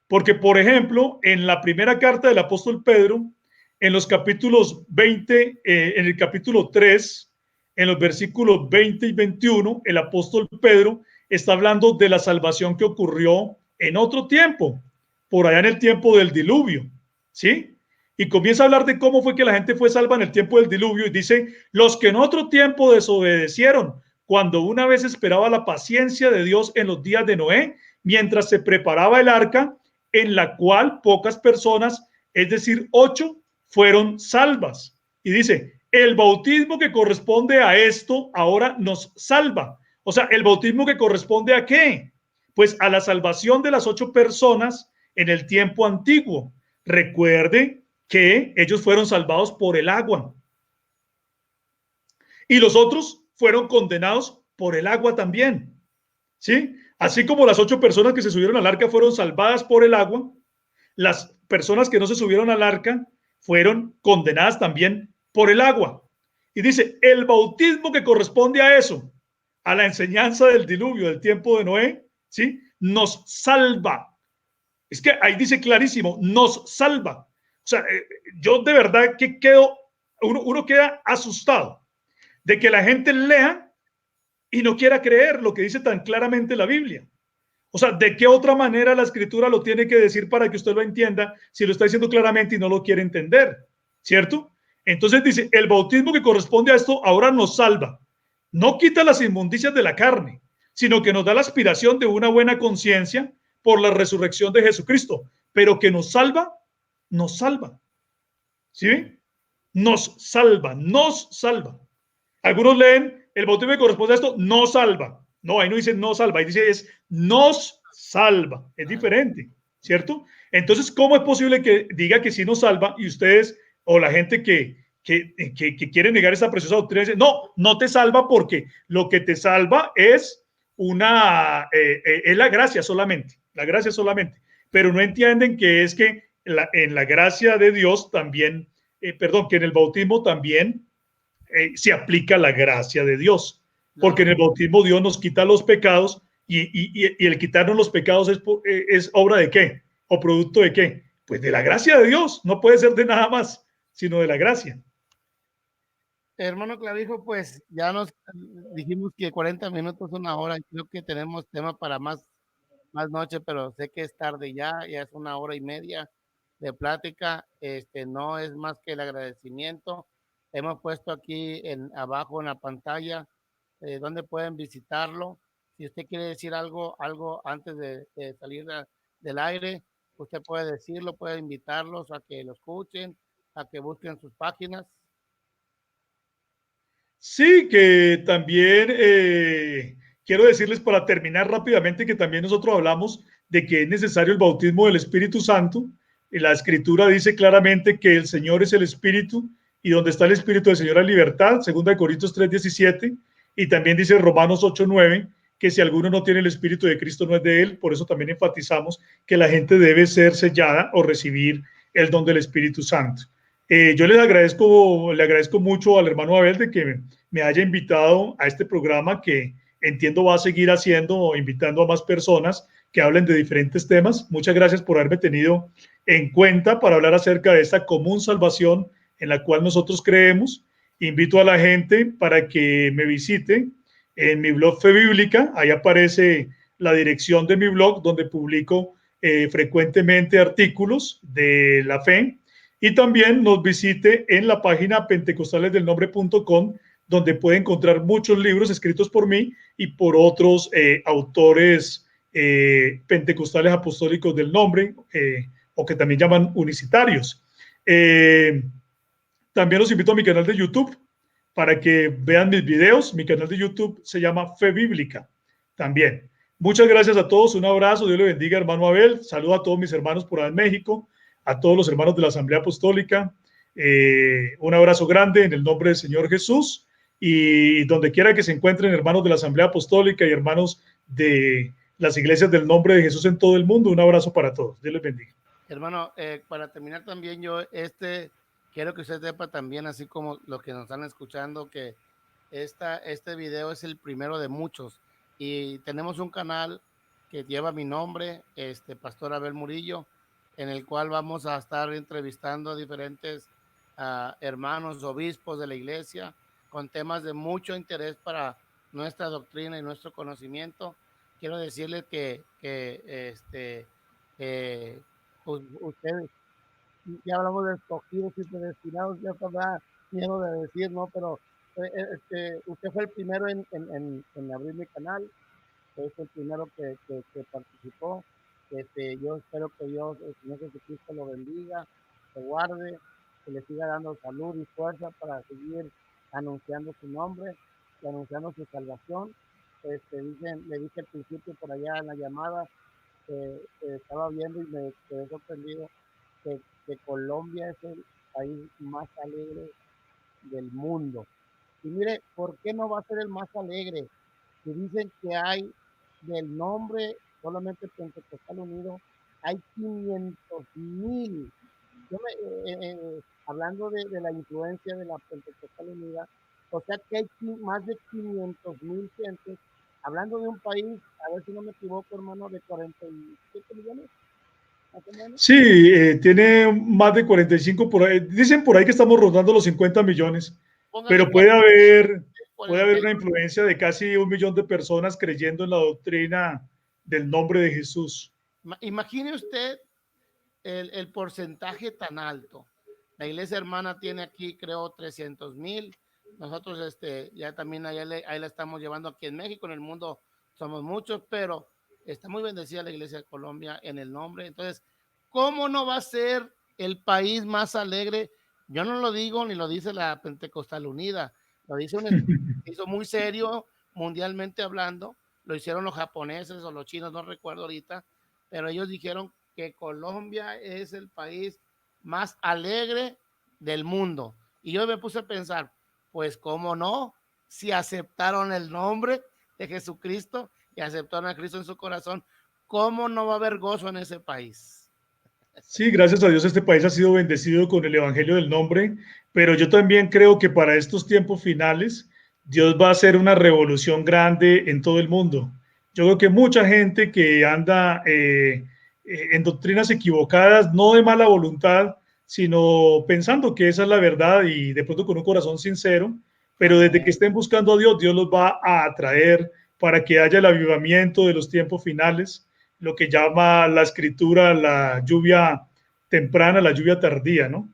Porque, por ejemplo, en la primera carta del apóstol Pedro, en los capítulos 20, en el capítulo 3, en los versículos 20 y 21, el apóstol Pedro está hablando de la salvación que ocurrió en otro tiempo, por allá en el tiempo del diluvio, ¿sí? Y comienza a hablar de cómo fue que la gente fue salva en el tiempo del diluvio y dice, los que en otro tiempo desobedecieron, cuando una vez esperaba la paciencia de Dios en los días de Noé, mientras se preparaba el arca, en la cual pocas personas, es decir, 8, fueron salvas. Y dice, el bautismo que corresponde a esto ahora nos salva. O sea, ¿el bautismo que corresponde a qué? Pues a la salvación de las 8 personas en el tiempo antiguo. Recuerde que ellos fueron salvados por el agua. Y los otros fueron condenados por el agua también. ¿Sí? Así como las 8 personas que se subieron al arca fueron salvadas por el agua, las personas que no se subieron al arca fueron condenadas también por el agua. Y dice, el bautismo que corresponde a eso, a la enseñanza del diluvio, del tiempo de Noé, ¿sí? Nos salva. Es que ahí dice clarísimo, nos salva. O sea, yo de verdad que uno queda asustado de que la gente lea y no quiera creer lo que dice tan claramente la Biblia. O sea, ¿de qué otra manera la escritura lo tiene que decir para que usted lo entienda si lo está diciendo claramente y no lo quiere entender? ¿Cierto? Entonces dice, el bautismo que corresponde a esto ahora nos salva. No quita las inmundicias de la carne, sino que nos da la aspiración de una buena conciencia por la resurrección de Jesucristo, pero que nos salva, nos salva. ¿Sí? Nos salva, nos salva. Algunos leen, el bautismo que corresponde a esto nos salva. No, ahí no dice no salva, ahí dice es nos salva. Es diferente, ¿cierto? Entonces, ¿cómo es posible que diga que sí nos salva y ustedes o la gente que quiere negar esa preciosa doctrina dice, no, no te salva porque lo que te salva es es la gracia solamente, pero no entienden que es que en la gracia de Dios también, que en el bautismo también se aplica la gracia de Dios, porque en el bautismo Dios nos quita los pecados y el quitarnos los pecados es obra de qué o producto de qué, pues de la gracia de Dios, no puede ser de nada más, sino de la gracia. Hermano Clavijo, pues ya nos dijimos que 40 minutos, una hora, creo que tenemos tema para más noche, pero sé que es tarde ya es 1 hora y media de plática. No es más que el agradecimiento. Hemos puesto aquí abajo en la pantalla donde pueden visitarlo. Si usted quiere decir algo antes de salir del aire, usted puede decirlo, puede invitarlos a que lo escuchen, a que busquen sus páginas. Sí, que también quiero decirles para terminar rápidamente que también nosotros hablamos de que es necesario el bautismo del Espíritu Santo. Y la Escritura dice claramente que el Señor es el Espíritu y donde está el Espíritu del Señor hay libertad, 2 Corintios 3:17, y también dice Romanos 8:9, que si alguno no tiene el Espíritu de Cristo no es de él. Por eso también enfatizamos que la gente debe ser sellada o recibir el don del Espíritu Santo. Yo le agradezco mucho al hermano Abel de que me haya invitado a este programa que entiendo va a seguir haciendo, invitando a más personas que hablen de diferentes temas. Muchas gracias por haberme tenido en cuenta para hablar acerca de esta común salvación en la cual nosotros creemos. Invito a la gente para que me visite en mi blog Fe Bíblica. Ahí aparece la dirección de mi blog donde publico frecuentemente artículos de la fe, y también nos visite en la página pentecostalesdelnombre.com, donde puede encontrar muchos libros escritos por mí y por otros autores pentecostales apostólicos del nombre, o que también llaman unicitarios. También los invito a mi canal de YouTube para que vean mis videos. Mi canal de YouTube se llama Fe Bíblica también. Muchas gracias a todos, un abrazo, Dios le bendiga, hermano Abel. Saludo a todos mis hermanos por allá en México, a todos los hermanos de la Asamblea Apostólica. Un abrazo grande en el nombre del Señor Jesús, y donde quiera que se encuentren hermanos de la Asamblea Apostólica y hermanos de las iglesias del nombre de Jesús en todo el mundo, un abrazo para todos. Dios les bendiga. Hermano, para terminar también yo, quiero que usted sepa también, así como los que nos están escuchando, que este video es el primero de muchos, y tenemos un canal que lleva mi nombre, Pastor Abel Murillo, en el cual vamos a estar entrevistando a diferentes hermanos, obispos de la iglesia, con temas de mucho interés para nuestra doctrina y nuestro conocimiento. Quiero decirles que ustedes, ya hablamos de escogidos y predestinados, ya está da miedo de decir, ¿no? Pero usted fue el primero en abrir mi canal, es el primero que participó. Yo espero que Dios, el Señor Jesucristo, lo bendiga, lo guarde, que le siga dando salud y fuerza para seguir anunciando su nombre y anunciando su salvación. Le dije al principio por allá en la llamada, estaba viendo y me quedé sorprendido que Colombia es el país más alegre del mundo. Y mire, ¿por qué no va a ser el más alegre? Si dicen que hay del nombre solamente Pentecostal Unido, hay 500,000. Hablando de la influencia de la Pentecostal Unida, o sea que hay más de 500,000 gentes, hablando de un país, a ver si no me equivoco, hermano, de 47 millones, más o menos. Sí, tiene más de 45 por ahí. Dicen por ahí que estamos rondando los 50 millones, Póngale pero puede haber 40. una influencia de casi 1 millón de personas creyendo en la doctrina del nombre de Jesús. Imagine usted el porcentaje tan alto. La iglesia hermana tiene aquí, creo, 300,000. Nosotros ya también ahí la estamos llevando aquí en México. En el mundo somos muchos, pero está muy bendecida la iglesia de Colombia en el nombre. Entonces, ¿cómo no va a ser el país más alegre? Yo no lo digo ni lo dice la Pentecostal Unida, lo dice un estudio muy serio, mundialmente hablando. Lo hicieron los japoneses o los chinos, no recuerdo ahorita, pero ellos dijeron que Colombia es el país más alegre del mundo. Y yo me puse a pensar, pues cómo no, si aceptaron el nombre de Jesucristo y aceptaron a Cristo en su corazón, ¿cómo no va a haber gozo en ese país? Sí, gracias a Dios este país ha sido bendecido con el Evangelio del Nombre, pero yo también creo que para estos tiempos finales Dios va a hacer una revolución grande en todo el mundo. Yo creo que mucha gente que anda en doctrinas equivocadas, no de mala voluntad, sino pensando que esa es la verdad y de pronto con un corazón sincero, pero desde que Amén. estén buscando a Dios, Dios los va a atraer para que haya el avivamiento de los tiempos finales, lo que llama la escritura la lluvia temprana, la lluvia tardía, ¿no?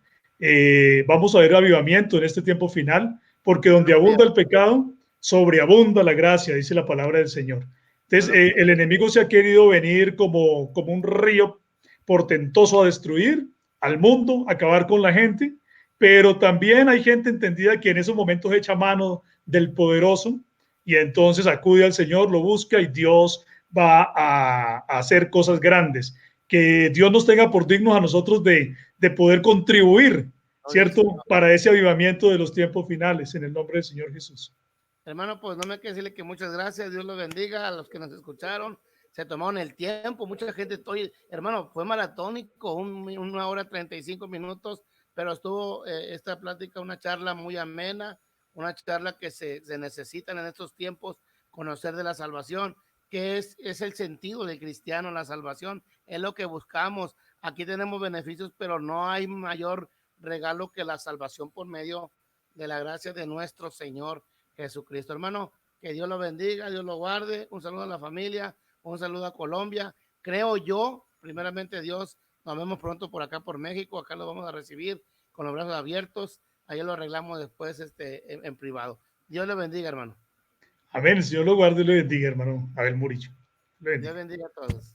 Vamos a ver avivamiento en este tiempo final, porque donde Gloria, abunda el pecado, sobreabunda la gracia, dice la palabra del Señor. Dios Entonces, lo el enemigo se ha querido venir como un río portentoso a destruir al mundo, acabar con la gente, pero también hay gente entendida que en esos momentos echa mano del poderoso y entonces acude al Señor, lo busca y Dios va a hacer cosas grandes. Que Dios nos tenga por dignos a nosotros de poder contribuir, gloria al ¿cierto? Señor. Para ese avivamiento de los tiempos finales, en el nombre del Señor Jesús. Hermano, pues no me queda decirle que muchas gracias, Dios los bendiga a los que nos escucharon, se tomaron el tiempo, mucha gente, hermano, fue maratónico, 1 hora 35 minutos, pero estuvo esta plática, una charla muy amena, una charla que se necesitan en estos tiempos, conocer de la salvación, que es el sentido del cristiano, la salvación, es lo que buscamos. Aquí tenemos beneficios, pero no hay mayor regalo que la salvación por medio de la gracia de nuestro Señor Jesucristo. Hermano, que Dios lo bendiga, Dios lo guarde. Un saludo a la familia, un saludo a Colombia. Creo yo, primeramente Dios, nos vemos pronto por acá por México. Acá lo vamos a recibir con los brazos abiertos. Ahí lo arreglamos después en privado. Dios le bendiga, hermano. Amén. El Señor lo guarde y lo bendiga, hermano Abel Murillo. Dios bendiga a todos.